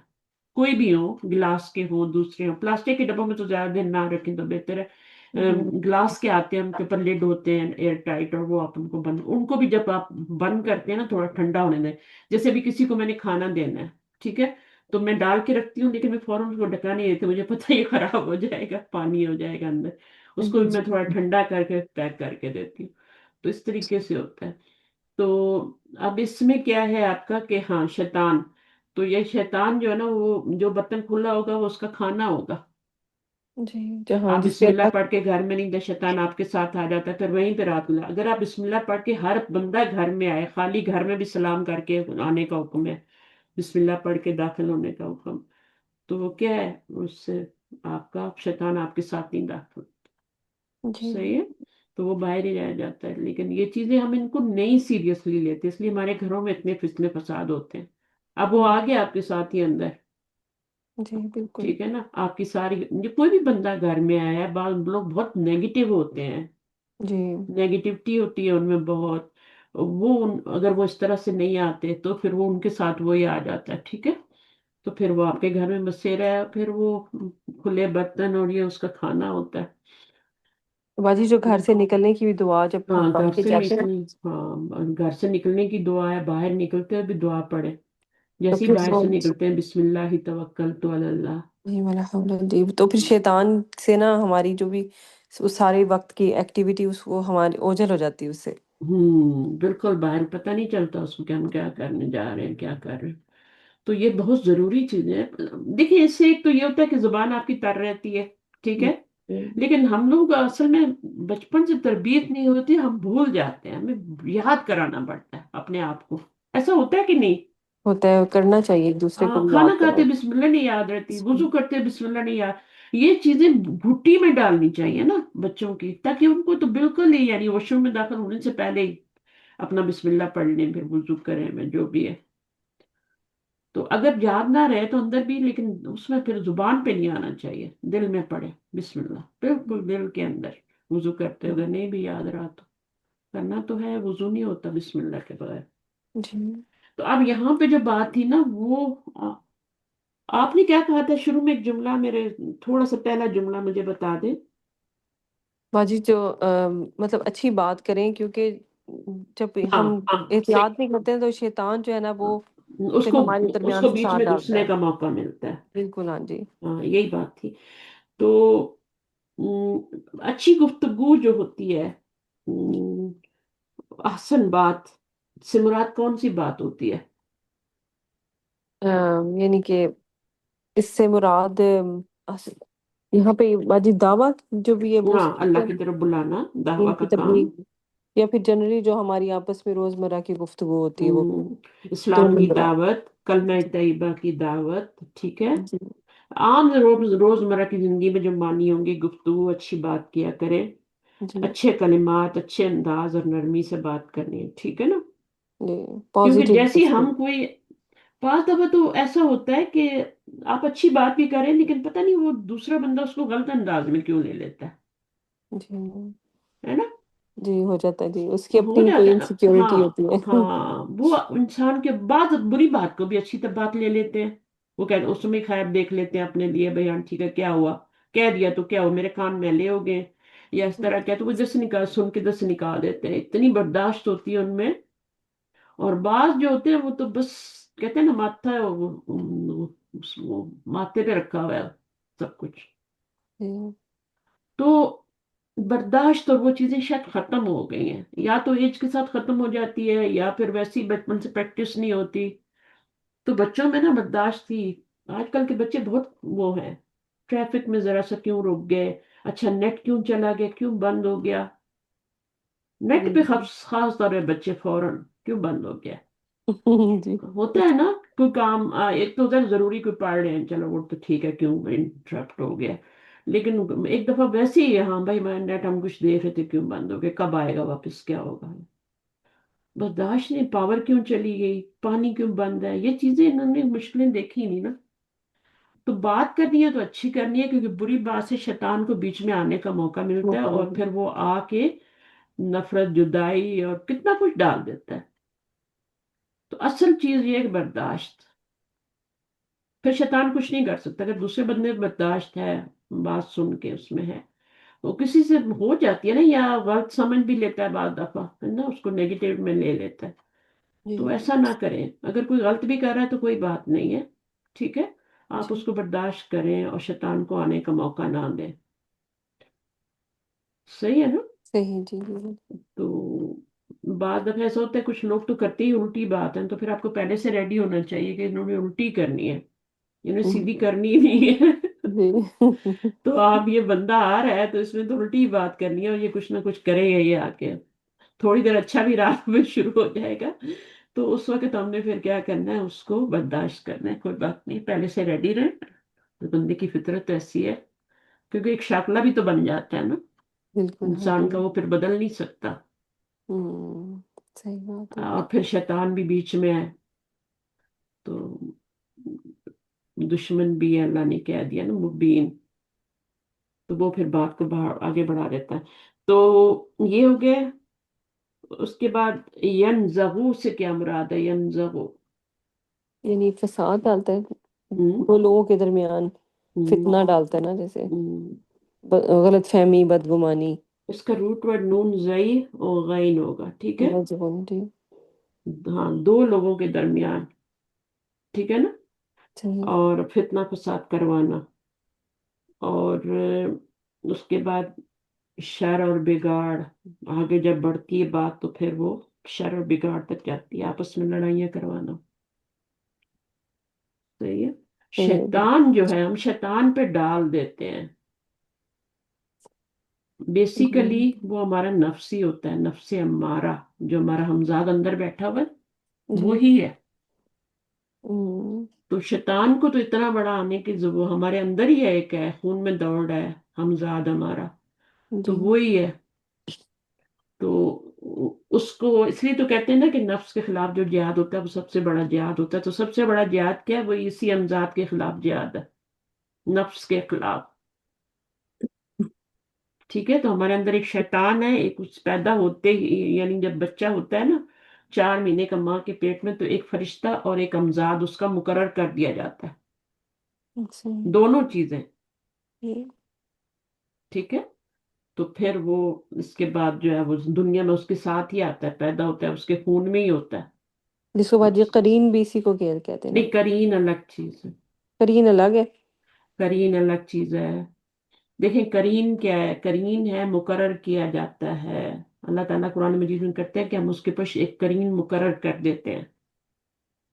کوئی بھی ہو، گلاس کے ہو، دوسرے ہو. پلاسٹک کے ڈبوں میں تو زیادہ دن نہ رکھیں تو بہتر ہے. جی گلاس کے آتے ہیں، ان کے اوپر لڈ ہوتے ہیں ایئر ٹائٹ، اور وہ آپ ان کو بھی جب آپ بند کرتے ہیں نا تھوڑا ٹھنڈا ہونے دیں. جیسے بھی کسی کو میں نے کھانا دینا ہے، ٹھیک ہے، تو میں ڈال کے رکھتی ہوں، لیکن میں فوراً اس کو ڈھکا نہیں دیتی، مجھے پتہ یہ خراب ہو جائے گا، پانی ہو جائے گا اندر. اس کو بھی میں تھوڑا ٹھنڈا کر کے پیک کر کے دیتی ہوں. تو اس طریقے سے ہوتا ہے. تو اب اس میں کیا ہے آپ کا کہ ہاں شیطان، تو یہ شیطان جو ہے نا وہ جو برتن کھلا ہوگا وہ اس کا کھانا ہوگا. جی جہاں آپ جس بسم پہ اللہ اللہ. پڑھ کے گھر میں نہیں دے، شیطان آپ کے ساتھ آ جاتا ہے، پھر وہیں پہ رات میں. اگر آپ بسم اللہ پڑھ کے ہر بندہ گھر میں آئے، خالی گھر میں بھی سلام کر کے آنے کا حکم ہے، بسم اللہ پڑھ کے داخل ہونے کا حکم. تو وہ کیا ہے، اس سے آپ کا شیطان آپ کے ساتھ نہیں داخل. جی صحیح ہے. تو وہ باہر ہی رہ جاتا ہے. لیکن یہ چیزیں ہم ان کو نہیں سیریسلی لیتے، اس لیے ہمارے گھروں میں اتنے فتنے فساد ہوتے ہیں. اب وہ آ گیا آپ کے ساتھ ہی اندر، جی بالکل. ٹھیک ہے نا. آپ کی ساری کوئی بھی بندہ گھر میں آیا ہے، بعض لوگ بہت نیگیٹو ہوتے ہیں، جی نیگیٹیوٹی ہوتی ہے ان میں بہت. وہ اگر وہ اس طرح سے نہیں آتے تو پھر وہ ان کے ساتھ وہی آ جاتا ہے، ٹھیک ہے. تو پھر وہ آپ کے گھر میں بسیرا ہے، پھر وہ کھلے برتن اور یہ اس کا کھانا ہوتا ہے. باجی جو گھر سے نکلنے کی بھی دعا جب ہم ہاں پڑھ گھر کے سے جاتے ہیں نکلنے، ہاں گھر سے نکلنے کی دعا ہے، باہر نکلتے ہوئے بھی دعا پڑھے. تو جیسے ہی پھر باہر وہ. سے نکلتے ہیں بسم اللہ توکلت علی اللہ. جی ولا حول جی. تو پھر شیطان سے نا ہماری جو بھی اس سارے وقت کی ایکٹیویٹی اس کو ہماری اوجھل ہو جاتی ہے اس سے. بالکل باہر پتہ نہیں چلتا اس کو کہ ہم کیا کرنے جا رہے ہیں، کیا کر رہے ہیں. تو یہ بہت ضروری چیز ہے. دیکھیے اس سے ایک تو یہ ہوتا ہے کہ زبان آپ کی تر رہتی ہے، ٹھیک ہے. لیکن ہم لوگ اصل میں بچپن سے تربیت نہیں ہوتی، ہم بھول جاتے ہیں، ہمیں یاد کرانا پڑتا ہے اپنے آپ کو. ایسا ہوتا ہے کہ نہیں؟ ہوتا ہے، کرنا چاہیے ایک دوسرے کو ہاں، بھی کھانا یاد کھاتے کرو. بسم اللہ نہیں یاد رہتی، وضو کرتے بسم اللہ نہیں یاد. یہ چیزیں گھٹی میں ڈالنی چاہیے نا بچوں کی، تاکہ ان کو تو بالکل ہی یعنی واش روم میں داخل ہونے سے پہلے ہی اپنا بسم اللہ پڑھ لیں، پھر وضو کریں میں جو بھی ہے. تو اگر یاد نہ رہے تو اندر بھی، لیکن اس میں پھر زبان پہ نہیں آنا چاہیے، دل میں پڑھے بسم اللہ بالکل دل کے اندر. وضو کرتے اگر نہیں بھی یاد رہا تو کرنا تو ہے، وضو نہیں ہوتا بسم اللہ کے بغیر. جی تو اب یہاں پہ جو بات تھی نا وہ آپ نے کیا کہا تھا شروع میں؟ ایک جملہ میرے، تھوڑا سا پہلا جملہ مجھے بتا دیں۔ باجی جو مطلب اچھی بات کریں، کیونکہ جب ہاں ہم ہاں احتیاط صحیح، نہیں کرتے ہیں تو شیطان جو ہے نا وہ اس پھر کو ہمارے اس درمیان کو بیچ فساد میں ڈالتا گھسنے ہے۔ کا موقع ملتا ہے۔ بالکل، ہاں جی۔ ہاں یہی بات تھی۔ تو اچھی گفتگو جو ہوتی ہے، احسن بات سے مراد کون سی بات ہوتی ہے؟ یعنی کہ اس سے مراد یہاں پہ باجی دعوت جو بھی ہے وہ ہاں اللہ کی طرف بلانا، دین دعویٰ کا کی کام۔ تبلیغ، یا پھر جنرلی جو ہماری آپس میں روزمرہ کی گفتگو ہوتی ہے وہ تو اسلام کی دعوت، کلمہ طیبہ کی دعوت، ٹھیک ہے۔ جی عام روزمرہ کی زندگی میں جو مانی ہوں گی گفتگو، اچھی بات کیا کریں، جی اچھے کلمات، اچھے انداز اور نرمی سے بات کرنی ہے، ٹھیک ہے نا؟ جی، کیونکہ پازیٹیو جیسے گفتگو۔ ہم کوئی، بعض دفعہ تو ایسا ہوتا ہے کہ آپ اچھی بات بھی کریں لیکن پتہ نہیں وہ دوسرا بندہ اس کو غلط انداز میں کیوں لے لیتا جی ہے نا؟ جی، ہو جاتا ہے جی، اس کی ہو اپنی کوئی جاتا ہے نا۔ انسیکیورٹی ہاں ہوتی ہے۔ ہاں، وہ انسان کے بعد بری بات کو بھی اچھی طرح بات لے لیتے ہیں۔ وہ کہتے اس میں خیر دیکھ لیتے ہیں اپنے لیے، بھائی ہاں ٹھیک ہے، کیا ہوا، کہہ دیا تو کیا ہوا، میرے کان میلے ہو گئے، یا اس طرح کہتے وہ جس نکال سن کے دس نکال دیتے ہیں، اتنی برداشت ہوتی ہے ان میں۔ اور بعض جو ہوتے ہیں وہ تو بس کہتے ہیں نا ماتھا وہ ماتھے پہ رکھا ہوا ہے سب کچھ۔ جی تو برداشت اور وہ چیزیں شاید ختم ہو گئی ہیں، یا تو ایج کے ساتھ ختم ہو جاتی ہے یا پھر ویسی بچپن سے پریکٹس نہیں ہوتی۔ تو بچوں میں نا برداشت تھی، آج کل کے بچے بہت وہ ہیں، ٹریفک میں ذرا سا کیوں رک گئے، اچھا نیٹ کیوں چلا گیا، کیوں بند ہو گیا، نیٹ پہ جی خاص طور پہ بچے فوراً کیوں بند ہو گیا۔ جی ہوتا ہے نا کوئی کام، ایک تو ہوتا ہے ضروری کوئی پڑھ رہے ہیں، چلو وہ تو ٹھیک ہے، کیوں انٹرپٹ ہو گیا، لیکن ایک دفعہ ویسے ہی ہے، ہاں بھائی میں نیٹ ہم کچھ دیکھ رہے تھے کیوں بند ہو گیا، کب آئے گا واپس، کیا ہوگا، برداشت نہیں، پاور کیوں چلی گئی، پانی کیوں بند ہے، یہ چیزیں انہوں نے مشکلیں دیکھی نہیں نا۔ تو بات کرنی ہے تو اچھی کرنی ہے، کیونکہ بری بات سے شیطان کو بیچ میں آنے کا موقع ملتا ہے اور پھر وہ آ کے نفرت، جدائی اور کتنا کچھ ڈال دیتا ہے۔ تو اصل چیز یہ ہے کہ برداشت، پھر شیطان کچھ نہیں کر سکتا اگر دوسرے بندے میں برداشت ہے، بات سن کے اس میں ہے، وہ کسی سے ہو جاتی ہے نا، یا غلط سمجھ بھی لیتا ہے بعض دفعہ، ہے نا، اس کو نیگیٹو میں لے لیتا ہے۔ جی تو ایسا نہ کریں، اگر کوئی غلط بھی کر رہا ہے تو کوئی بات نہیں ہے، ٹھیک ہے، آپ اس جی، کو برداشت کریں اور شیطان کو آنے کا موقع نہ دیں، صحیح ہے نا؟ صحیح جی جی تو بعد دفعہ ایسا ہوتا ہے کچھ لوگ تو کرتے ہی الٹی بات ہے، تو پھر آپ کو پہلے سے ریڈی ہونا چاہیے کہ انہوں نے الٹی کرنی ہے، انہیں سیدھی کرنی نہیں ہے۔ جی تو آپ یہ بندہ آ رہا ہے تو اس میں تو الٹی بات کرنی ہے، اور یہ کچھ نہ کچھ کرے گا، یہ آ کے تھوڑی دیر اچھا بھی رات میں شروع ہو جائے گا، تو اس وقت ہم نے پھر کیا کرنا ہے، اس کو برداشت کرنا ہے، کوئی بات نہیں، پہلے سے ریڈی رہیں، تو بندے کی فطرت ایسی ہے، کیونکہ ایک شاکلہ بھی تو بن جاتا ہے نا بالکل، ہاں جی۔ انسان کا، وہ پھر بدل نہیں سکتا، صحیح بات ہے۔ اور پھر شیطان بھی بیچ میں ہے، تو دشمن بھی ہے، اللہ نے کہہ دیا نا مبین، تو وہ پھر بات کو آگے بڑھا دیتا ہے۔ تو یہ ہو گیا، اس کے بعد ینزغو سے کیا مراد ہے؟ ینزغو، یعنی فساد ڈالتا ہے ہم، دو لوگوں کے درمیان، ہم، فتنہ ڈالتا ہے نا، جیسے ہم۔ غلط فہمی، بدگمانی، اس کا روٹ ورڈ نون زئی اور غین ہوگا، ٹھیک ہے، مجبور جی۔ ہاں، دو لوگوں کے درمیان، ٹھیک ہے نا، صحیح اور فتنہ فساد کروانا، اور اس کے بعد شر اور بگاڑ، آگے جب بڑھتی ہے بات تو پھر وہ شر اور بگاڑ تک جاتی ہے، آپس میں لڑائیاں کروانا، صحیح ہے۔ صحیح ہے جی۔ شیطان جو ہے، ہم شیطان پہ ڈال دیتے ہیں، بیسیکلی وہ ہمارا نفس ہی ہوتا ہے، نفس امارہ، جو ہمارا ہمزاد اندر بیٹھا ہوا ہے جی وہی ہے۔ ہم، تو شیطان کو تو اتنا بڑا آنے کی وہ ہمارے اندر ہی ہے، ایک ہے، خون میں دوڑ رہا ہے ہمزاد ہمارا، جی تو وہی ہے۔ تو اس کو اس لیے تو کہتے ہیں نا کہ نفس کے خلاف جو جہاد ہوتا ہے وہ سب سے بڑا جہاد ہوتا ہے، تو سب سے بڑا جہاد کیا ہے؟ وہ اسی ہمزاد کے خلاف جہاد ہے، نفس کے خلاف، ٹھیک ہے۔ تو ہمارے اندر ایک شیطان ہے، ایک اس پیدا ہوتے ہی، یعنی جب بچہ ہوتا ہے نا 4 مہینے کا ماں کے پیٹ میں، تو ایک فرشتہ اور ایک امزاد اس کا مقرر کر دیا جاتا ہے، اچھا دونوں چیزیں، یہ ٹھیک ہے؟ تو پھر وہ اس کے بعد جو ہے وہ دنیا میں اس کے ساتھ ہی آتا ہے، پیدا ہوتا ہے، اس کے خون میں ہی ہوتا ہے۔ جس کو بعد یہ قرین بھی اسی کو کہتے ہیں نا؟ نہیں، کرین الگ چیز ہے، قرین الگ ہے؟ کرین الگ چیز ہے۔ دیکھیں کرین کیا ہے؟ کرین ہے مقرر کیا جاتا ہے، اللہ تعالیٰ قرآن مجید میں کرتے ہیں کہ ہم اس کے پاس ایک کرین مقرر کر دیتے ہیں۔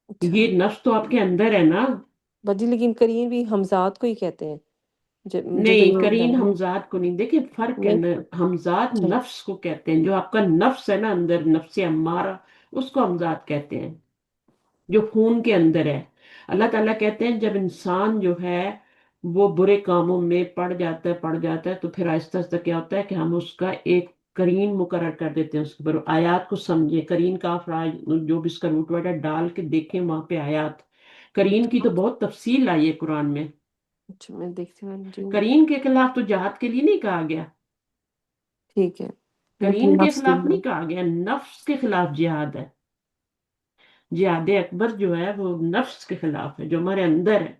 اچھا یہ نفس تو آپ کے اندر ہے نا۔ باجی، لیکن قرین بھی حمزات کو ہی کہتے ہیں، جو نہیں، دنیا میں کرین پیدا ہوئے۔ حمزات کو نہیں، دیکھیں فرق ہے نہیں، نا، حمزات اچھا نفس کو کہتے ہیں، جو آپ کا نفس ہے نا اندر، نفس امارہ، اس کو حمزات کہتے ہیں، جو خون کے اندر ہے۔ اللہ تعالیٰ کہتے ہیں جب انسان جو ہے وہ برے کاموں میں پڑ جاتا ہے تو پھر آہستہ آہستہ کیا ہوتا ہے کہ ہم اس کا ایک کرین مقرر کر دیتے ہیں، اس کے اوپر آیات کو سمجھے، کرین کا افراد جو بھی اس کا روٹ ورڈ ہے ڈال کے دیکھیں وہاں پہ آیات، کرین کی تو بہت تفصیل آئی ہے قرآن میں۔ اچھا، میں دیکھتی ہوں جی۔ کرین کے خلاف تو جہاد کے لیے نہیں کہا گیا، ٹھیک ہے، لیکن کرین کے نفس کے خلاف نہیں کہا گیا، نفس کے خلاف جہاد ہے۔ جہاد اکبر جو ہے وہ نفس کے خلاف ہے، جو ہمارے اندر ہے۔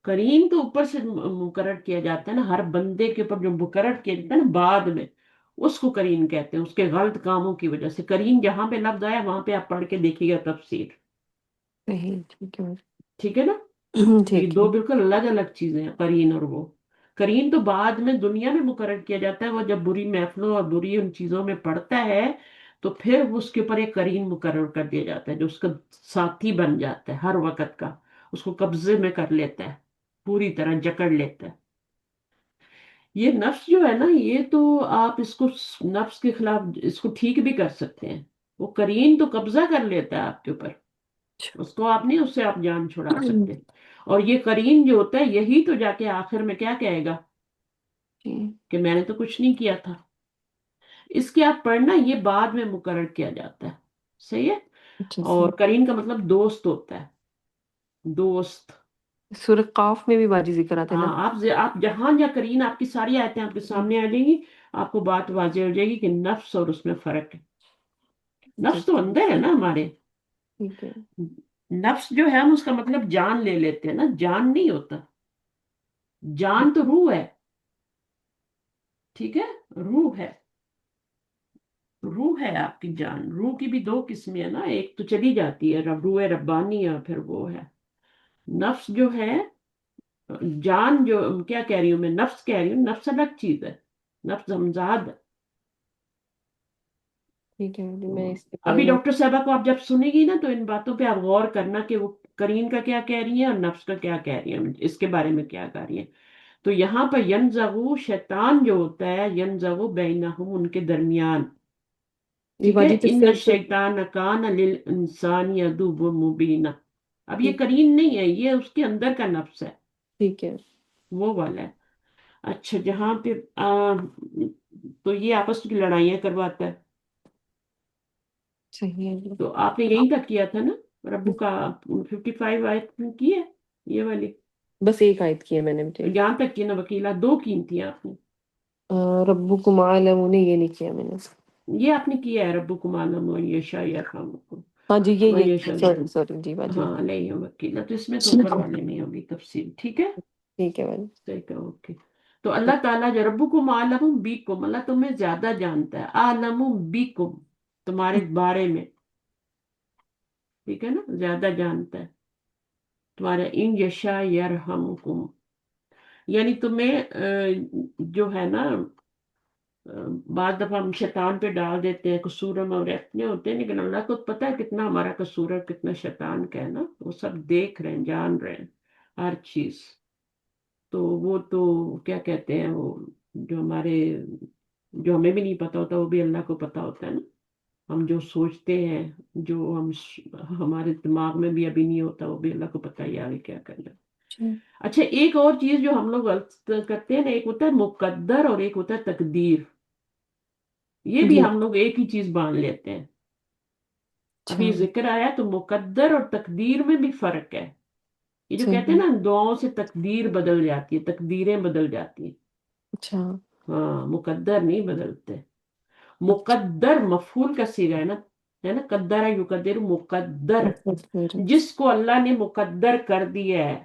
کریم تو اوپر سے مقرر کیا جاتا ہے نا، ہر بندے کے اوپر جو مقرر کیا جاتا ہے نا بعد میں، اس کو کریم کہتے ہیں، اس کے غلط کاموں کی وجہ سے۔ کریم جہاں پہ لفظ آیا وہاں پہ آپ پڑھ کے دیکھیے گا تفسیر، صحیح، ٹھیک ہے ٹھیک ہے نا؟ تو یہ ٹھیک دو ہے۔ بالکل الگ الگ چیزیں ہیں، قرین اور وہ۔ کرین تو بعد میں دنیا میں مقرر کیا جاتا ہے، وہ جب بری محفلوں اور بری ان چیزوں میں پڑتا ہے تو پھر اس کے اوپر ایک کرین مقرر کر دیا جاتا ہے، جو اس کا ساتھی بن جاتا ہے ہر وقت کا، اس کو قبضے میں کر لیتا ہے، پوری طرح جکڑ لیتا ہے۔ یہ نفس جو ہے نا، یہ تو آپ اس کو نفس کے خلاف اس کو ٹھیک بھی کر سکتے ہیں، وہ کرین تو قبضہ کر لیتا ہے آپ کے اوپر، اس کو آپ نہیں، اس سے آپ جان چھڑا سکتے۔ اور یہ کرین جو ہوتا ہے یہی تو جا کے آخر میں کیا کہے گا جی، کہ میں نے تو کچھ نہیں کیا تھا۔ اس کے آپ پڑھنا، یہ بعد میں مقرر کیا جاتا ہے، صحیح ہے؟ اچھا اور صحیح۔ کرین کا مطلب دوست ہوتا ہے، دوست۔ سورہ قاف میں بھی باجی ذکر آتے ہیں نا؟ ہاں، آپ جہاں یا کرین، آپ کی ساری آیتیں آپ کے سامنے آ جائیں گی، آپ کو بات واضح ہو جائے گی کہ نفس اور اس میں فرق ہے۔ نفس تو ٹھیک اندر ہے نا ہمارے، ہے۔ نفس جو ہے ہم اس کا مطلب جان لے لیتے ہیں نا، جان نہیں ہوتا، جان تو روح ہے، ٹھیک ہے؟ روح ہے، روح ہے آپ کی جان۔ روح کی بھی دو قسمیں ہیں نا، ایک تو چلی جاتی ہے، روح ربانی ہے، پھر وہ ہے نفس جو ہے، جان جو کیا کہہ رہی ہوں میں، نفس کہہ رہی ہوں، نفس الگ چیز ہے، نفس ہمزاد ہے۔ ٹھیک ہے، میں اس کے بارے ابھی میں ڈاکٹر صاحبہ کو آپ جب سنیں گی نا تو ان باتوں پہ آپ غور کرنا کہ وہ کرین کا کیا کہہ رہی ہیں اور نفس کا کیا کہہ رہی ہیں، اس کے بارے میں کیا کہہ رہی ہیں۔ تو یہاں پر ینزغو، شیطان جو ہوتا ہے، ینزغو بینہم، ان کے درمیان، جی ٹھیک ہے؟ باجی تو ان پھر تو الشیطان کان للانسان عدو مبین۔ اب یہ ٹھیک کرین نہیں ہے، یہ اس کے اندر کا نفس ہے، ٹھیک ہے، وہ والا ہے۔ اچھا، جہاں پہ تو یہ آپس کی لڑائیاں کرواتا ہے، صحیح ہے۔ تو آپ نے یہیں تک کیا تھا نا، ربو کا 55 آیت میں کی ہے یہ والی، بس ایک آیت کی ہے میں نے بیٹے۔ یہاں تک کی نا وکیلا، دو کی تھی آپ نے، ربکم اعلم نے یہ نہیں کیا میں نے۔ یہ آپ نے کیا ہے، ربو کو معلوم و یشاء یرحمکم ہاں جی، یہ ویشاء، سوری سوری جی باجی۔ ہاں علیہ وکیلا، تو اس میں تو اوپر والے میں ہوگی تفصیل، ٹھیک ہے؟ ٹھیک ہے باجی۔ صحیح ہے، اوکے۔ تو اللہ تعالیٰ جو ربکم عالم بیکم، اللہ تمہیں زیادہ جانتا ہے، عالم بیکم، تمہارے بارے میں، ٹھیک ہے نا، زیادہ جانتا ہے تمہارا، ان یشاء یرحمکم، یعنی تمہیں جو ہے نا، بعض دفعہ ہم شیطان پہ ڈال دیتے ہیں، قصور ہمارے اپنے ہوتے ہیں، لیکن اللہ کو پتہ ہے کتنا ہمارا قصور ہے، کتنا شیطان کا ہے نا، وہ سب دیکھ رہے ہیں، جان رہے ہیں ہر چیز۔ تو وہ تو کیا کہتے ہیں، وہ جو ہمارے، جو ہمیں بھی نہیں پتا ہوتا وہ بھی اللہ کو پتا ہوتا ہے نا، ہم جو سوچتے ہیں، جو ہمارے دماغ میں بھی ابھی نہیں ہوتا وہ بھی اللہ کو پتا ہی آگے کیا کرنا ہے۔ جی اچھا، ایک اور چیز جو ہم لوگ غلط کرتے ہیں نا، ایک ہوتا ہے مقدر اور ایک ہوتا ہے تقدیر، یہ بھی جی، ہم لوگ ایک ہی چیز باندھ لیتے ہیں۔ اچھا ابھی ذکر آیا تو مقدر اور تقدیر میں بھی فرق ہے، یہ جو کہتے ہیں صحیح، نا دعاؤں سے تقدیر بدل جاتی ہے، تقدیریں بدل جاتی ہیں، اچھا ہاں، مقدر نہیں بدلتے۔ اچھا مقدر مفعول کا صیغہ ہے نا، ہے نا، قدر یقدر مقدر، مقدر، جس کو اللہ نے مقدر کر دیا ہے،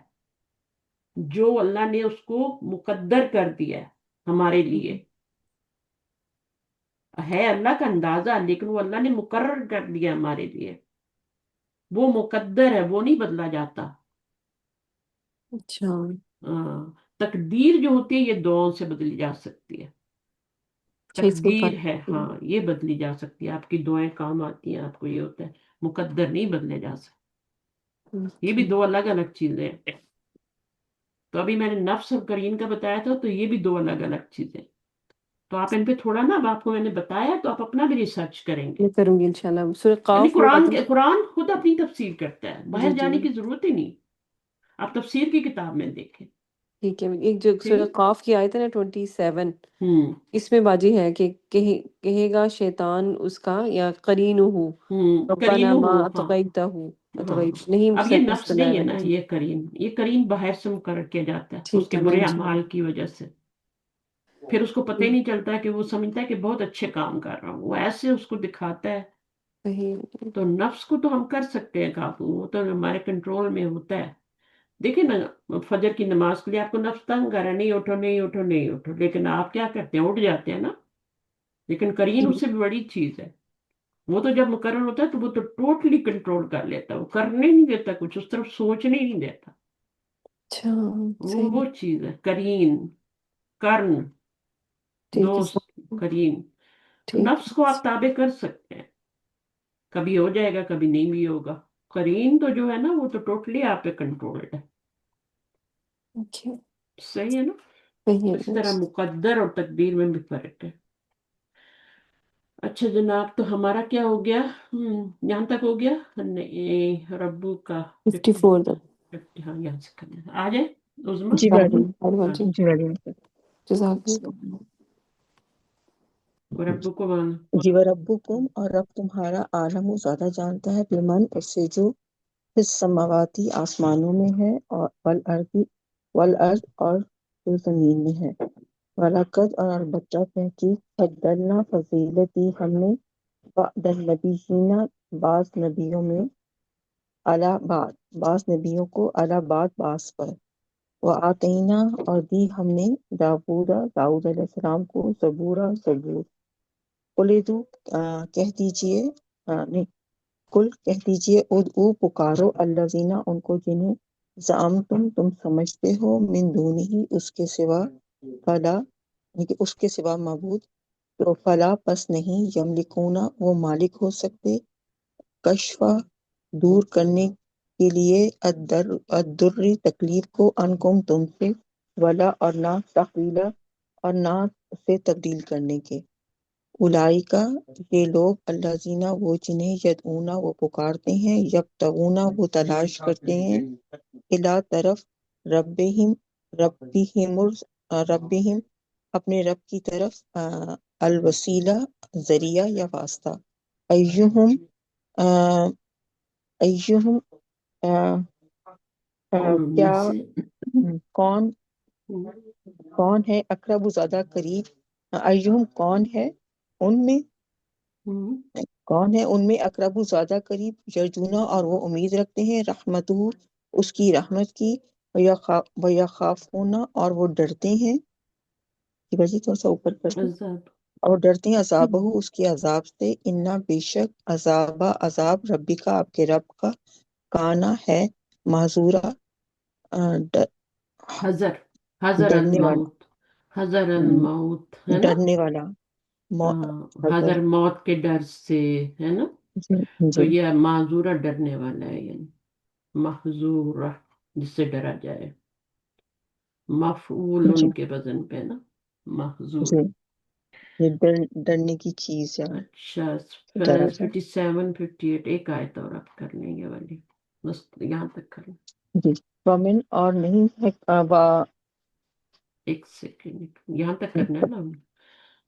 جو اللہ نے اس کو مقدر کر دیا ہے ہمارے لیے، ہے اللہ کا اندازہ لیکن وہ اللہ نے مقرر کر دیا ہمارے لیے، وہ مقدر ہے، وہ نہیں بدلا جاتا۔ اچھا ہاں، تقدیر جو ہوتی ہے یہ دعاؤں سے بدلی جا سکتی ہے، اچھا، اس کو تقدیر ہے ہاں یہ بدلی جا سکتی ہے، آپ کی دعائیں کام آتی ہیں، آپ کو یہ ہوتا ہے، مقدر نہیں بدلے جا سکتے، یہ بھی دو الگ الگ چیزیں ہیں۔ تو ابھی میں نے نفس اور قرین کا بتایا تھا، تو یہ بھی دو الگ الگ چیزیں، تو آپ ان پہ تھوڑا نا، اب آپ کو میں نے بتایا تو آپ اپنا بھی ریسرچ کریں گے، میں کروں گی انشاءاللہ۔ سورہ یعنی قاف میں قرآن آتا ہے۔ قرآن خود اپنی تفسیر کرتا ہے، جی باہر جی جانے کی ضرورت ہی نہیں، آپ تفسیر کی کتاب میں دیکھیں، ٹھیک ہے، ایک جو ٹھیک سورہ ہے۔ قاف کی آیت ہے نا 27، ہوں اس میں باجی ہے کہ کہے گا شیطان اس کا یا قرین ہو، ربنا کرینو ما ہو، ہاں اطغیتہ ہاں۔ اطغیت نہیں، اب یہ بسم نفس اللہ نہیں ہے نا، الرحمن الرحیم۔ یہ کریم، یہ کریم باہر سے مقرر کیا جاتا ہے اس ٹھیک کے ہے، میں برے انشاءاللہ اعمال کی وجہ سے، پھر اس کو پتہ ہی نہیں چلتا کہ وہ سمجھتا ہے کہ بہت اچھے کام کر رہا ہوں، وہ ایسے اس کو دکھاتا ہے۔ صحیح۔ تو نفس کو تو ہم کر سکتے ہیں قابو، وہ تو ہمارے کنٹرول میں ہوتا ہے۔ دیکھیں نا، فجر کی نماز کے لیے آپ کو نفس تنگ کر رہا ہے، نہیں اٹھو نہیں اٹھو نہیں اٹھو، لیکن آپ کیا کرتے ہیں، اٹھ جاتے ہیں نا، لیکن کرین اس سے بھی بڑی چیز ہے، وہ تو جب مقرر ہوتا ہے تو وہ تو ٹوٹلی کنٹرول کر لیتا ہے، وہ کرنے نہیں دیتا کچھ، اس طرف سوچنے نہیں دیتا، اچھا وہ صحیح، چیز ہے کرین، کرن، ٹھیک ہے دوست، کرین۔ تو ٹھیک نفس کو ہے، آپ تابع کر سکتے ہیں، کبھی ہو جائے گا کبھی نہیں بھی ہوگا، کرین تو جو ہے نا وہ تو ٹوٹلی آپ پہ کنٹرول ہے، اوکے، صحیح ہے نا۔ صحیح اسی ہے۔ طرح مقدر اور تقدیر میں بھی فرق ہے۔ اچھا جناب، تو ہمارا کیا ہو گیا، یہاں تک ہو گیا، نہیں ربو کا 54 تک۔ 50، ہاں یہاں سے کرنا ہے، آ جائے عظما، جی پڑھ لوں، میڈم، پڑھ لوں آ جی، جائے، جی میڈم، جزاک اللہ۔ ربو کو مانا، جی وربکم، اور رب تمہارا عالم و زیادہ جانتا ہے، بمن اس سے جو فی السماواتی آسمانوں میں ہے، اور والارض اور جو زمین میں ہے، وَلَقَدْ اور البتہ تحقیق فضلنا فضیلت دی ہم نے بعد النبیین بعض نبیوں میں علی بعض، بعض نبیوں کو علی بعض پر، وآتینا اور دی ہم نے داؤد علیہ السلام کو زبور۔ قل ادعو کہہ دیجئے نہیں کل کہہ دیجئے ادعو پکارو الذین ان کو جنہیں زعمتم تم سمجھتے ہو من دونہ اس کے سوا، فلا یعنی کہ اس کے سوا معبود، تو فلا پس نہیں یملکونا وہ مالک ہو سکتے، کشفا دور کرنے کے لیے الدر تکلیف کو انکم تم سے، ولا اور نہ تحویلا اور نہ اسے تبدیل کرنے کے، اولئکا یہ لوگ الذین وہ جنہیں یدعون وہ پکارتے ہیں، یبتغون وہ تلاش کرتے ہیں، الی طرف ربہم اپنے رب کی طرف، الوسیلہ ذریعہ یا واسطہ، ایہم ایہم میں کیا سے، کون کون ہے اقرب زیادہ قریب، ایہم کون ہے ان میں کون ہے ان میں اقرب زیادہ قریب، یرجونا اور وہ امید رکھتے ہیں، رحمتہ اس کی رحمت کی، ویخافون اور وہ ڈرتے ہیں، یہ بجی تھوڑا سا اوپر کر دیں، عذاب، اور ڈرتے ہیں عذابہ اس کے عذاب سے، انا بے شک عذاب ربی کا آپ کے رب کا، کانا ہے معذورا حذر، حذر ڈرنے والا، الموت، حذر الموت ہے نا، ڈرنے والا حذر حضر موت کے ڈر سے، ہے نا، جی تو جی یہ معذورہ ڈرنے والا ہے، یعنی محذورہ جس سے ڈرا جائے، مفعول جی ان کے وزن پہ نا، محذور۔ جی، یہ ڈرنے کی چیز یا اچھا، ڈرا جائے، 57 58 ایک آیت اور آپ کر لیں گے والی، بس یہاں تک کر لیں، جی، ومن اور نہیں ہے ایک سیکنڈ یہاں تک کرنا ہے نا ہم،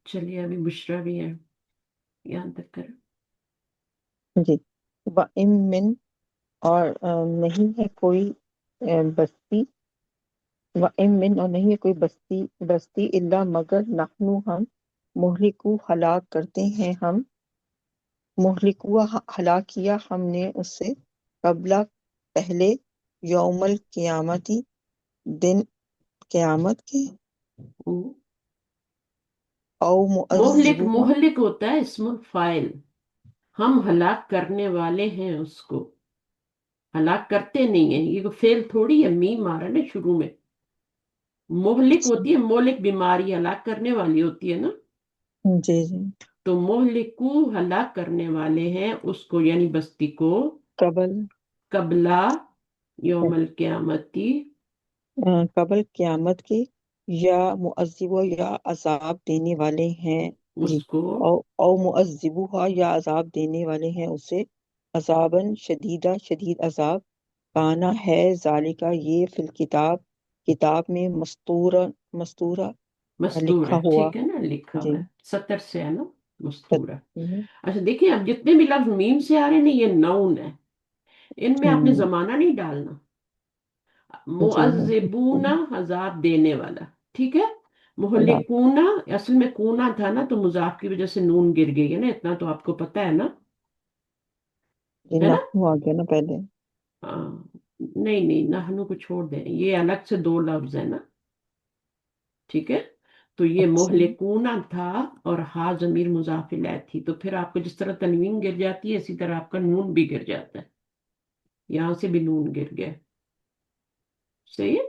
چلیے ابھی بشرا بھی ہے، یہاں تک کریں، جی، وَإِن من اور نہیں ہے کوئی بستی، وَإِن من اور نہیں ہے کوئی بستی الا مگر نحنو ہم مہلکو ہلاک کرتے ہیں ہم مہلک ہوا ہلاک کیا ہم نے اسے قبل پہلے یوم القیامتی دن قیامت کے او مہلک معذبہ مہلک ہوتا ہے اسم الفاعل، ہم ہلاک کرنے والے ہیں اس کو، ہلاک کرتے نہیں ہیں، یہ فعل تھوڑی ہے، میم آ رہا ہے نا شروع میں۔ مہلک ہوتی ہے مہلک بیماری ہلاک کرنے والی ہوتی ہے نا، جی جی تو مہلکو ہلاک کرنے والے ہیں اس کو یعنی بستی کو، قبل قبلہ یوم القیامتی قبل قیامت کے، یا معذبہ یا عذاب دینے والے ہیں، جی، اس کو او معذبہ یا عذاب دینے والے ہیں اسے، عذاباً شدیدہ شدید عذاب، کانا ہے ذالکہ یہ فی الکتاب کتاب میں مستورہ مستور لکھا ہے، ہوا، ٹھیک ہے نا، لکھا جی ہوا ہے 70 سے ہے نا، مستور ہے۔ اچھا دیکھیں، اب جتنے بھی لفظ میم سے آ رہے ہیں نا، یہ نون ہے، ان میں آپ نے زمانہ نہیں ڈالنا۔ جی معذبون عذاب دینے والا، ٹھیک ہے۔ اللہ مہلکون اصل میں کونا تھا نا، تو مضاف کی وجہ سے نون گر گئی ہے نا، اتنا تو آپ کو پتا ہے نا، یہ ہے نا؟ نحو آ گیا نا پہلے، ہاں، نہیں نہیں، نحنو کو چھوڑ دیں، یہ الگ سے دو لفظ ہے نا، ٹھیک ہے۔ تو یہ اچھا مہلکونا تھا اور ہا ضمیر مضاف الیہ تھی، تو پھر آپ کو جس طرح تنوین گر جاتی ہے اسی طرح آپ کا نون بھی گر جاتا ہے، یہاں سے بھی نون گر گیا، صحیح ہے۔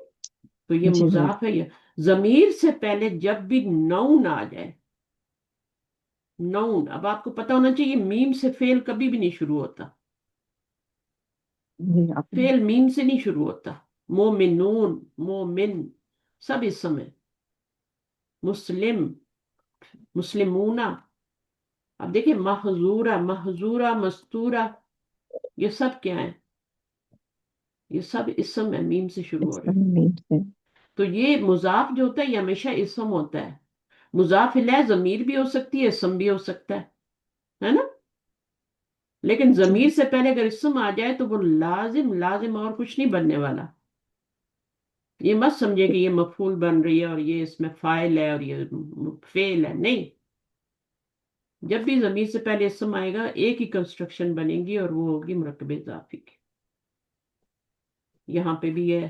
تو یہ جی ہاں مضاف ہے، یہ ضمیر سے پہلے جب بھی نون آ جائے، نون، اب آپ کو پتا ہونا چاہیے میم سے فعل کبھی بھی نہیں شروع ہوتا، جی آپ نے فعل میم سے نہیں شروع ہوتا۔ مومنون، مومن، سب اسم ہے، مسلم، مسلمون۔ اب دیکھیں محظورہ، محظورہ، مستورہ، یہ سب کیا ہے؟ یہ سب اسم ہے، میم سے شروع ہو اس رہے کا ہیں۔ نیم سے تو یہ مضاف جو ہوتا ہے یہ ہمیشہ اسم ہوتا ہے، مضاف الیہ ضمیر بھی ہو سکتی ہے، اسم بھی ہو سکتا ہے نا؟ لیکن جی ضمیر سے پہلے اگر اسم آ جائے تو وہ لازم لازم اور کچھ نہیں بننے والا، یہ مت سمجھے کہ یہ مفعول بن رہی ہے اور یہ اس میں فاعل ہے اور یہ فعل ہے، نہیں، جب بھی ضمیر سے پہلے اسم آئے گا ایک ہی کنسٹرکشن بنے گی اور وہ ہوگی مرکب اضافی کی۔ یہاں پہ بھی ہے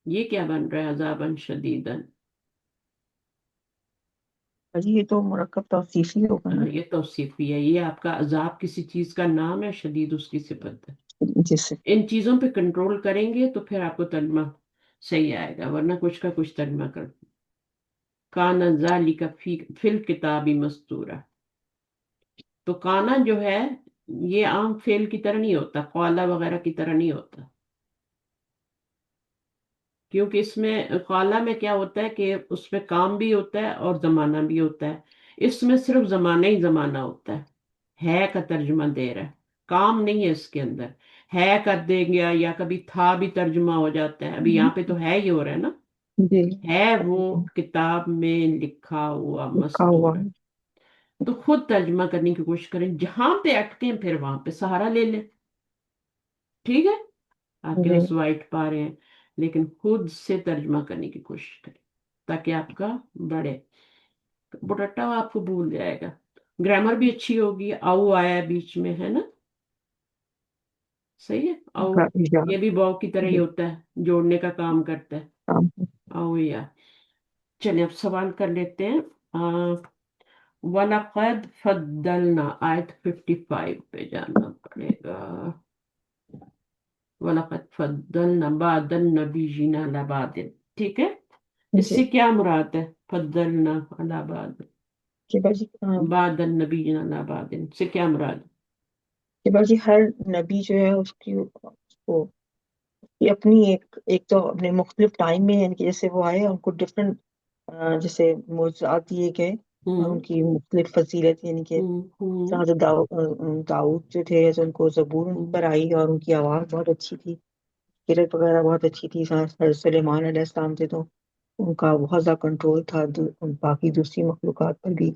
یہ کیا بن رہا ہے؟ عذاباً شدیداً، جی، یہ تو مرکب توصیفی ہوگا نا، یہ توصیفی ہے، یہ آپ کا عذاب کسی چیز کا نام ہے، شدید اس کی صفت ہے۔ جس سے ان چیزوں پہ کنٹرول کریں گے تو پھر آپ کو ترجمہ صحیح آئے گا، ورنہ کچھ کا کچھ ترجمہ کر کانا ذالک فی الکتاب مستورہ۔ تو کانا جو ہے یہ عام فعل کی طرح نہیں ہوتا، قالا وغیرہ کی طرح نہیں ہوتا، کیونکہ اس میں قالا میں کیا ہوتا ہے کہ اس میں کام بھی ہوتا ہے اور زمانہ بھی ہوتا ہے، اس میں صرف زمانہ ہی زمانہ ہوتا ہے کا ترجمہ دے رہا ہے، کام نہیں ہے اس کے اندر، ہے کر دیں گے یا کبھی تھا بھی ترجمہ ہو جاتا ہے، ابھی یہاں پہ تو ہے ہی ہو رہا ہے نا، جی ہے وہ کتاب میں لکھا ہوا لکھا ہوا مستور ہے۔ ہے، تو خود ترجمہ کرنے کی کوشش کریں، جہاں پہ اٹکیں پھر وہاں پہ سہارا لے لیں، ٹھیک ہے؟ آپ کے جی پاس وائٹ پا رہے ہیں لیکن خود سے ترجمہ کرنے کی کوشش کریں تاکہ آپ کا بڑھے، بٹٹا آپ کو بھول جائے گا، گرامر بھی اچھی ہوگی، او آیا بیچ میں ہے نا، صحیح ہے، او یا یہ بھی واو کی طرح ہی ہوتا ہے، جوڑنے کا کام کرتا ہے، کام او یا۔ چلیں اب سوال کر لیتے ہیں، وَلَقَدْ فَضَّلْنَا آیت 55 پہ جانا پڑے گا، وَلَقَدْ فَضَّلْنَا بَعْضَ النَّبِيِّينَ عَلَىٰ بَعْضٍ، ٹھیک ہے؟ اس جی سے کیا مراد ہے فضلنا علی بعض، کہ باجی بعض النبیین علی بعض سے کیا مراد؟ کہ باجی ہر نبی جو ہے اس کی یہ اپنی ایک تو اپنے مختلف ٹائم میں، یعنی کہ جیسے وہ آئے ان کو ڈفرینٹ جیسے معجزات دیے گئے، ان کی مختلف فضیلت، یعنی کہ حضرت داؤد جو تھے تو ان کو زبور ان پر آئی اور ان کی آواز بہت اچھی تھی، قرت وغیرہ بہت اچھی تھی، حضرت سلیمان علیہ السلام تھے تو ان کا بہت زیادہ کنٹرول تھا باقی دوسری مخلوقات پر بھی،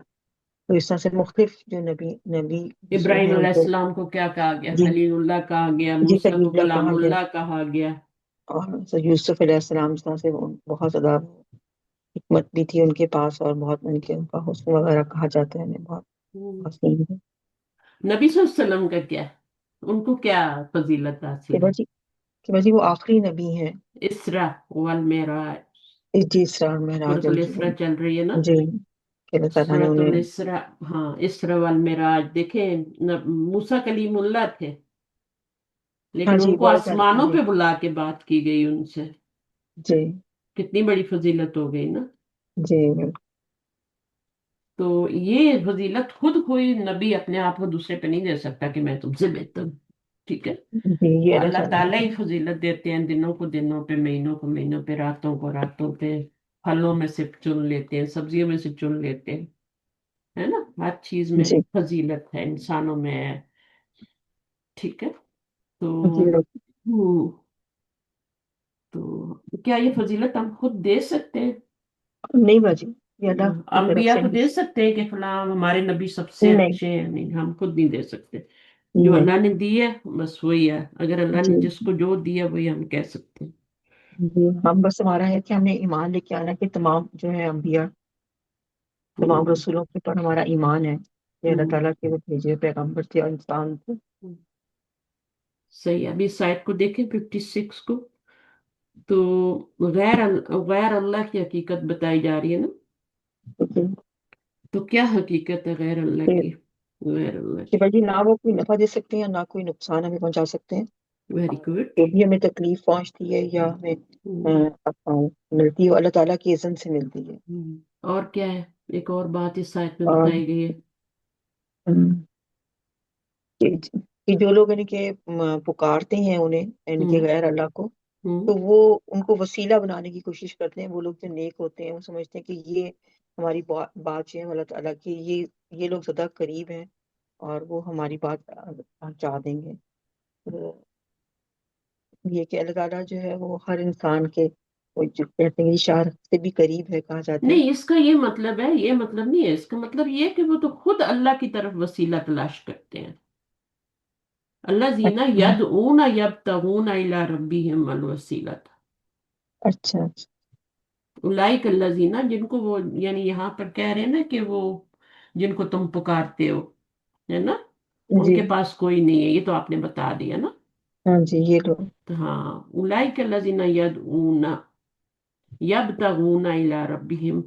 تو اس طرح سے مختلف جو نبی جو ابراہیم ہیں ان علیہ کو، السلام کو کیا کہا گیا؟ جی خلیل اللہ کہا گیا، جی موسیٰ کلیم کو اللہ کلام کہا گیا، اللہ کہا گیا، اور یوسف علیہ السلام اس طرح سے بہت زیادہ حکمت بھی تھی ان کے پاس، اور بہت ان کے ان کا حسن وغیرہ کہا جاتا ہے انہیں، بہت حسین ہے۔ نبی صلی اللہ علیہ وسلم کا کیا ہے؟ ان کو کیا فضیلت کہ حاصل ہے؟ بس کہ بس وہ آخری نبی ہیں۔ اسرا والمعراج، جی، اسراء اور معراج، سورۃ الاسراء چل رہی ہے نا، جی کہ اللہ تعالیٰ نے سورۃ انہیں، الاسراء، ہاں اسرا والمعراج دیکھیں، موسیٰ کلیم اللہ تھے ہاں لیکن جی ان کو بہت زیادہ، آسمانوں جی پہ بلا کے بات کی گئی ان سے، جی کتنی بڑی فضیلت ہو گئی نا۔ جی بالکل، تو یہ فضیلت خود کوئی نبی اپنے آپ کو دوسرے پہ نہیں دے سکتا کہ میں تم سے بہتر ہوں، ٹھیک ہے؟ جی یہ وہ اللہ اللہ تعالیٰ تعالیٰ ہی فضیلت دیتے ہیں، دنوں کو دنوں پہ، مہینوں کو مہینوں پہ، راتوں کو راتوں پہ، پھلوں میں سے چن لیتے ہیں، سبزیوں میں سے چن لیتے ہیں، ہے نا، ہر چیز میں جی فضیلت ہے، انسانوں میں ہے، ٹھیک ہے؟ تو جی ہوں، تو کیا یہ فضیلت ہم خود دے سکتے ہیں؟ نہیں باجی، یہ اللہ کی طرف انبیاء سے کو ہے۔ دے سکتے ہیں کہ فلاں ہمارے نبی سب سے نہیں اچھے ہیں؟ نہیں، ہم خود نہیں دے سکتے، جو نہیں، اللہ نے دی ہے بس وہی ہے، اگر اللہ جی نے جس کو جو دیا وہی ہم کہہ سکتے ہیں۔ جی ہم بس ہمارا ہے کہ ہمیں ایمان لے کے آنا کہ تمام جو ہے انبیاء، تمام ہوں، رسولوں کے پر ہمارا ایمان ہے، یہ اللہ ہوں، تعالیٰ کے وہ بھیجے پیغمبر تھے اور انسان تھے۔ ہوں۔ صحیح ہے، ابھی سائٹ کو دیکھیں 56 کو، تو غیر اللہ کی حقیقت بتائی جا رہی ہے نا، اوکے، تو کیا حقیقت ہے غیر اللہ کی؟ غیر اللہ کہ کی، بھائی نہ وہ کوئی نفع دے سکتے ہیں نہ کوئی نقصان ہمیں پہنچا سکتے ہیں، ویری گڈ۔ جو بھی ہمیں تکلیف پہنچتی ہے یا ہمیں ملتی ہے وہ اللہ تعالیٰ کی اذن سے ملتی ہے۔ اور کیا ہے؟ ایک اور بات اس آیت میں اور بتائی گئی ہے، کہ کہ جو لوگ ان کے پکارتے ہیں انہیں، ان کے ہوں، غیر اللہ کو، ہوں، تو وہ ان کو وسیلہ بنانے کی کوشش کرتے ہیں۔ وہ لوگ جو نیک ہوتے ہیں وہ سمجھتے ہیں کہ یہ ہماری بات جو ہے اللہ تعالیٰ کی، یہ لوگ زیادہ قریب ہیں اور وہ ہماری بات پہنچا دیں گے۔ تو یہ کہ اللہ تعالیٰ جو ہے وہ ہر انسان کے، وہ جو کہتے ہیں اشارہ سے بھی قریب ہے، کہا جاتا ہے۔ نہیں، اس کا یہ مطلب ہے، یہ مطلب نہیں ہے، اس کا مطلب یہ ہے کہ وہ تو خود اللہ کی طرف وسیلہ تلاش کرتے ہیں، اللہ زینہ اچھا یدعون یبتغون الی ربہم الوسیلۃ، اچھا اچھا، اولئک الذین، جن کو وہ یعنی یہاں پر کہہ رہے ہیں نا کہ وہ جن کو تم پکارتے ہو، ہے نا، ان جی کے پاس کوئی نہیں ہے، یہ تو آپ نے بتا دیا نا۔ ہاں جی یہ لوگ، تو ہاں، اولئک الذین یدعون یبتغون الی ربہم،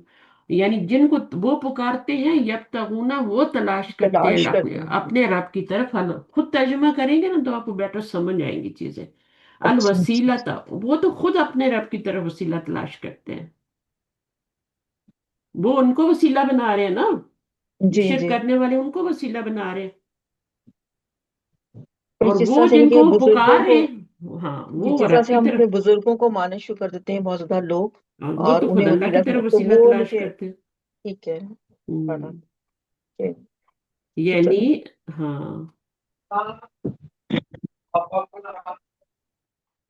یعنی جن کو وہ پکارتے ہیں، یبتغون وہ تلاش کرتے ہیں تلاش اپنے کرتے ہیں۔ اپنے رب کی طرف، خود ترجمہ کریں گے نا تو آپ کو بیٹر سمجھ آئیں گی چیزیں۔ اچھا اچھا، الوسیلہ، وہ تو خود اپنے رب کی طرف وسیلہ تلاش کرتے ہیں، وہ ان کو وسیلہ بنا رہے ہیں نا، جو جی شرک جی، کرنے والے ان کو وسیلہ بنا رہے ہیں، تو اور جس وہ طرح سے ان جن کے کو بزرگوں پکار کو، رہے ہیں، ہاں جی وہ جس طرح رب سے کی ہم طرف، اپنے بزرگوں کو ماننا شروع کر دیتے ہیں بہت زیادہ لوگ، وہ اور تو خود انہیں اللہ وسیلہ کی طرف تو وسیلہ وہ ان تلاش کے، کرتے ہیں۔ ٹھیک ہے، پڑھا ہم، کہ یعنی چلو، ہاں،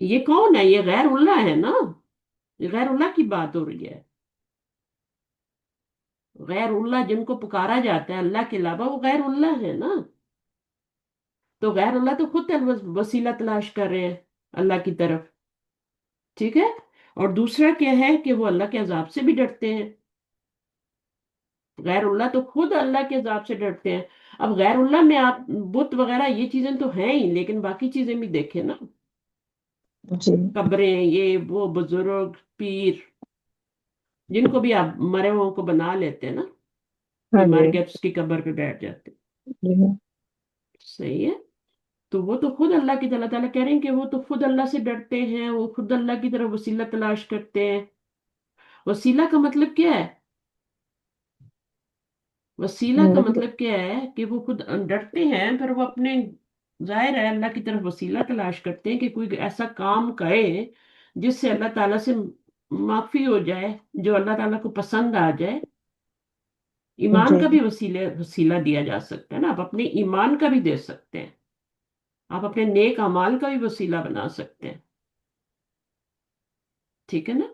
یہ کون ہے؟ یہ غیر اللہ ہے نا، یہ غیر اللہ کی بات ہو رہی ہے، غیر اللہ جن کو پکارا جاتا ہے اللہ کے علاوہ وہ غیر اللہ ہے نا، تو غیر اللہ تو خود وسیلہ تلاش کر رہے ہیں اللہ کی طرف، ٹھیک ہے؟ اور دوسرا کیا ہے کہ وہ اللہ کے عذاب سے بھی ڈرتے ہیں، غیر اللہ تو خود اللہ کے عذاب سے ڈرتے ہیں۔ اب غیر اللہ میں آپ بت وغیرہ یہ چیزیں تو ہیں ہی، لیکن باقی چیزیں بھی دیکھیں نا، جی قبریں، یہ وہ بزرگ پیر، جن کو بھی آپ مرے ہوئوں کو بنا لیتے ہیں نا، ہاں کوئی جی مر گیا تو اس کی قبر پہ بیٹھ جاتے ہیں، جی صحیح ہے؟ تو وہ تو خود اللہ کی، اللہ تعالیٰ کہہ رہے ہیں کہ وہ تو خود اللہ سے ڈرتے ہیں، وہ خود اللہ کی طرف وسیلہ تلاش کرتے ہیں۔ وسیلہ کا مطلب کیا ہے؟ وسیلہ کا مطلب کیا ہے کہ وہ خود ڈرتے ہیں، پھر وہ اپنے، ظاہر ہے اللہ کی طرف وسیلہ تلاش کرتے ہیں کہ کوئی ایسا کام کرے جس سے اللہ تعالیٰ سے معافی ہو جائے، جو اللہ تعالیٰ کو پسند آ جائے۔ ایمان جی کا بھی وسیلہ دیا جا سکتا ہے نا، آپ اپنے ایمان کا بھی دے سکتے ہیں، آپ اپنے نیک اعمال کا بھی وسیلہ بنا سکتے ہیں، ٹھیک ہے نا؟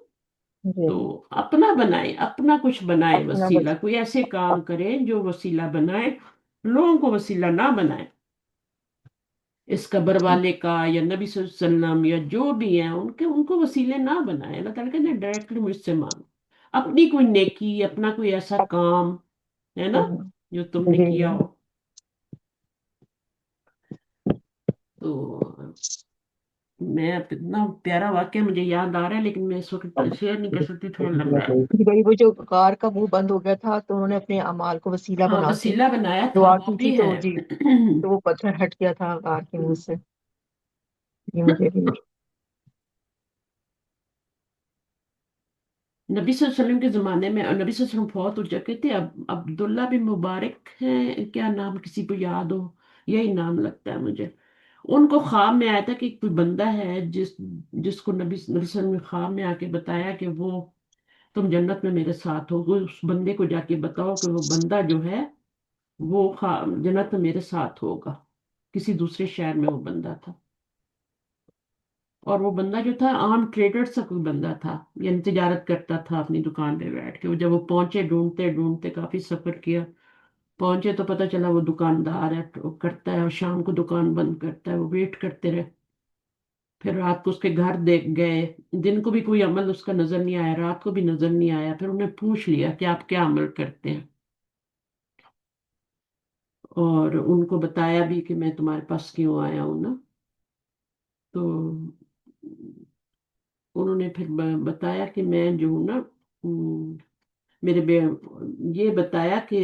جی، تو اپنا بنائے، اپنا کچھ بنائے اپنا وسیلہ، بس کوئی ایسے کام کرے جو وسیلہ بنائے، لوگوں کو وسیلہ نہ بنائے، اس قبر والے کا یا نبی صلی اللہ علیہ وسلم یا جو بھی ہیں ان کو وسیلے نہ بنائے، اللہ تعالیٰ کہتے ہیں ڈائریکٹلی مجھ سے مانگو، اپنی کوئی نیکی، اپنا کوئی ایسا کام ہے نا جو تم نے جی کیا ہو. تو میں اتنا پیارا واقعہ مجھے یاد آ رہا ہے لیکن میں اس وقت شیئر نہیں کر سکتی، تھوڑا لمبا ہے. بھائی وہ جو غار کا منہ بند ہو گیا تھا تو انہوں نے اپنے اعمال کو وسیلہ ہاں بنا کے وسیلہ بنایا تھا، دعا وہ کی تھی، بھی تو ہے. جی تو وہ پتھر ہٹ گیا تھا غار کے منہ سے. یہ مجھے بھی نبی صلی اللہ علیہ وسلم کے زمانے میں، اور نبی صلی اللہ علیہ وسلم فوت ہو چکے تھے. اب عبداللہ بن مبارک ہیں، کیا نام کسی کو یاد ہو؟ یہی نام لگتا ہے مجھے. ان کو خواب میں آیا تھا کہ کوئی بندہ ہے جس کو نبی صلی اللہ علیہ وسلم نے خواب میں آ کے بتایا کہ وہ تم جنت میں میرے ساتھ ہو. وہ اس بندے کو جا کے بتاؤ کہ وہ بندہ جو ہے وہ جنت میں میرے ساتھ ہوگا. کسی دوسرے شہر میں وہ بندہ تھا، اور وہ بندہ جو تھا عام ٹریڈر سا کوئی بندہ تھا، یعنی تجارت کرتا تھا اپنی دکان پہ بیٹھ کے. جب وہ پہنچے، ڈھونڈتے ڈھونڈتے کافی سفر کیا، پہنچے تو پتہ چلا وہ دکاندار ہے، وہ کرتا ہے اور شام کو دکان بند کرتا ہے. وہ ویٹ کرتے رہے. پھر رات کو اس کے گھر دیکھ گئے. دن کو بھی کوئی عمل اس کا نظر نہیں آیا، رات کو بھی نظر نہیں آیا. پھر انہیں پوچھ لیا کہ آپ کیا عمل کرتے ہیں، اور ان کو بتایا بھی کہ میں تمہارے پاس کیوں آیا ہوں نا. تو انہوں نے پھر بتایا کہ میں جو ہوں نا، میرے یہ بتایا کہ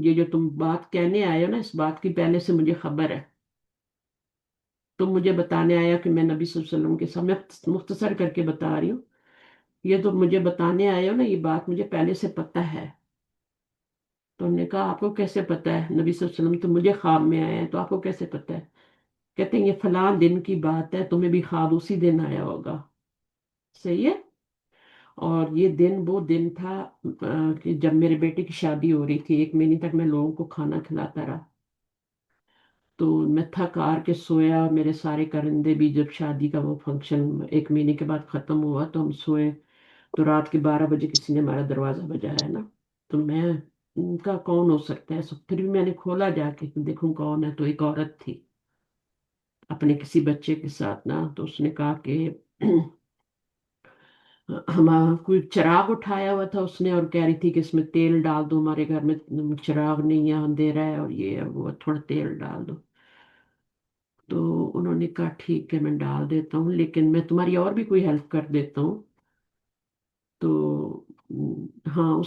یہ جو تم بات کہنے آئے ہو نا، اس بات کی پہلے سے مجھے خبر ہے. تم مجھے بتانے آیا کہ میں نبی صلی اللہ علیہ وسلم کے سامنے، مختصر کر کے بتا رہی ہوں، یہ تو مجھے بتانے آئے ہو نا، یہ بات مجھے پہلے سے پتہ ہے. تو انہوں نے کہا آپ کو کیسے پتہ ہے؟ نبی صلی اللہ علیہ وسلم تو مجھے خواب میں آئے ہیں، تو آپ کو کیسے پتہ ہے؟ کہتے ہیں یہ فلاں دن کی بات ہے، تمہیں بھی خواب اسی دن آیا ہوگا. صحیح ہے. اور یہ دن وہ دن تھا کہ جب میرے بیٹے کی شادی ہو رہی تھی. 1 مہینے تک میں لوگوں کو کھانا کھلاتا رہا. تو میں تھک ہار کے سویا. میرے سارے کرندے بھی، جب شادی کا وہ فنکشن 1 مہینے کے بعد ختم ہوا تو ہم سوئے. تو رات کے 12 بجے کسی نے ہمارا دروازہ بجایا نا. تو میں ان کا کون ہو سکتا ہے، پھر بھی میں نے کھولا جا کے کہ دیکھوں کون ہے. تو ایک عورت تھی اپنے کسی بچے کے ساتھ نا. تو اس نے کہا کہ ہم کوئی چراغ اٹھایا ہوا تھا اس نے، اور کہہ رہی تھی کہ اس میں تیل ڈال دو، ہمارے گھر میں چراغ نہیں ہے، اندھیرا ہے، اور یہ ہے وہ، تھوڑا تیل ڈال دو. تو انہوں نے کہا ٹھیک ہے میں ڈال دیتا ہوں، لیکن میں تمہاری اور بھی کوئی ہیلپ کر دیتا ہوں. تو ہاں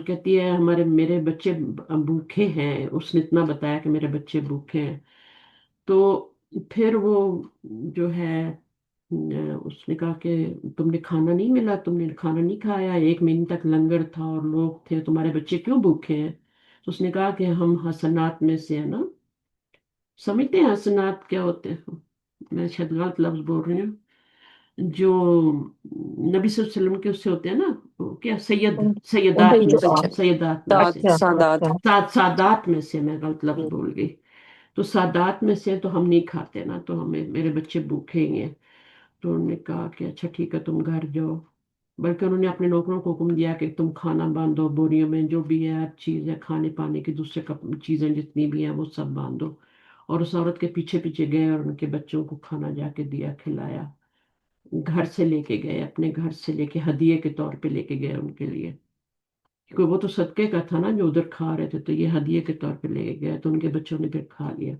کہتی ہے میرے بچے بھوکے ہیں. اس نے اتنا بتایا کہ میرے بچے بھوکے ہیں. تو پھر وہ جو ہے اس نے کہا کہ تم نے کھانا نہیں ملا، تم نے کھانا نہیں کھایا، 1 مہینے تک لنگر تھا اور لوگ تھے، تمہارے بچے کیوں بھوکے ہیں؟ تو اس نے کہا کہ ہم حسنات میں سے ہے نا. سمجھتے ہیں حسنات کیا ہوتے ہیں؟ میں شاید غلط لفظ بول رہی ہوں. جو نبی صلی اللہ علیہ وسلم کے اس سے ہوتے ہیں نا، وہ کیا، ان سیدات کی میں جو سے، اچھا، سیدات میں سے، سات اچھا سادات. اچھا سادات میں سے، میں غلط لفظ بول گئی. تو سادات میں سے تو ہم نہیں کھاتے نا، تو میرے بچے بھوکے ہی ہیں. تو انہوں نے کہا کہ اچھا ٹھیک ہے تم گھر جاؤ. بلکہ انہوں نے اپنے نوکروں کو حکم دیا کہ تم کھانا باندھو، بوریوں میں جو بھی ہے ہر چیز ہے، کھانے پانے کی دوسرے چیزیں جتنی بھی ہیں وہ سب باندھو. اور اس عورت کے پیچھے پیچھے گئے اور ان کے بچوں کو کھانا جا کے دیا، کھلایا. گھر سے لے کے گئے، اپنے گھر سے لے کے ہدیے کے طور پہ لے کے گئے ان کے لیے، کیونکہ وہ تو صدقے کا تھا نا جو ادھر کھا رہے تھے. تو یہ ہدیے کے طور پہ لے گئے، تو ان کے بچوں نے پھر کھا لیا.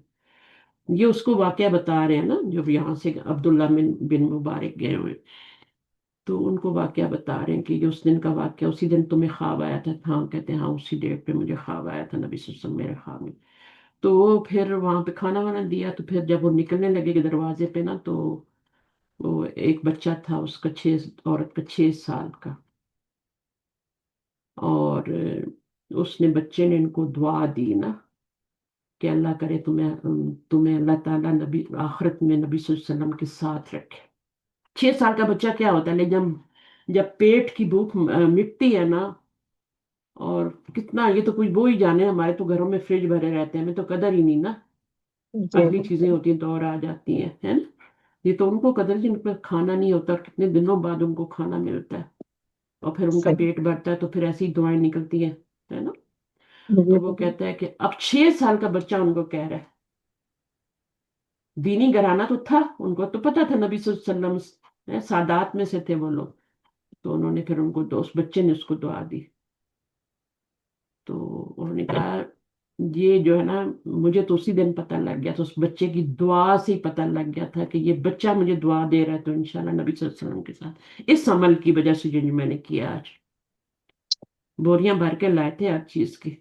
یہ اس کو واقعہ بتا رہے ہیں نا، جو یہاں سے عبداللہ بن مبارک گئے ہوئے. تو ان کو واقعہ بتا رہے ہیں کہ یہ اس دن کا واقعہ، اسی دن تمہیں خواب آیا تھا. ہاں کہتے ہیں ہاں اسی ڈیٹ پہ مجھے خواب آیا تھا، نبی صلی اللہ علیہ وسلم میرے خواب میں. تو پھر وہاں پہ کھانا وانا دیا. تو پھر جب وہ نکلنے لگے کہ دروازے پہ نا، تو وہ ایک بچہ تھا اس کا، عورت کا 6 سال کا. اور اس نے بچے نے ان کو دعا دی نا کہ اللہ کرے تمہیں اللہ تعالیٰ نبی آخرت میں نبی صلی اللہ علیہ وسلم کے ساتھ رکھے. 6 سال کا بچہ کیا ہوتا ہے، لیکن جب پیٹ کی بھوک مٹتی ہے نا، اور کتنا، یہ تو کچھ وہ ہی جانے. ہمارے تو گھروں میں فریج بھرے رہتے ہیں، ہمیں تو قدر ہی نہیں نا. جی اگلی چیزیں ہوتی ہیں تو اور آ جاتی ہیں، ہے نا. یہ تو ان کو قدر، جن پہ کھانا نہیں ہوتا، اور کتنے دنوں بعد ان کو کھانا ملتا ہے، اور پھر ان کا صحیح پیٹ بھرتا ہے، تو پھر ایسی ہی دعائیں نکلتی ہیں، ہے نا. جی تو وہ کہتا ہے کہ اب 6 سال کا بچہ ان کو کہہ رہا ہے. دینی گھرانہ تو تھا، ان کو تو پتا تھا نبی صلی اللہ علیہ وسلم سادات میں سے تھے وہ لوگ. تو انہوں نے پھر اس بچے نے اس کو دعا دی. تو انہوں نے کہا یہ جو ہے نا مجھے تو اسی دن پتہ لگ گیا تھا، اس بچے کی دعا سے ہی پتہ لگ گیا تھا کہ یہ بچہ مجھے دعا دے رہا ہے، تو انشاءاللہ نبی صلی اللہ علیہ وسلم کے ساتھ اس عمل کی وجہ سے جو میں نے کیا آج. بوریاں بھر کے لائے تھے ہر چیز کی،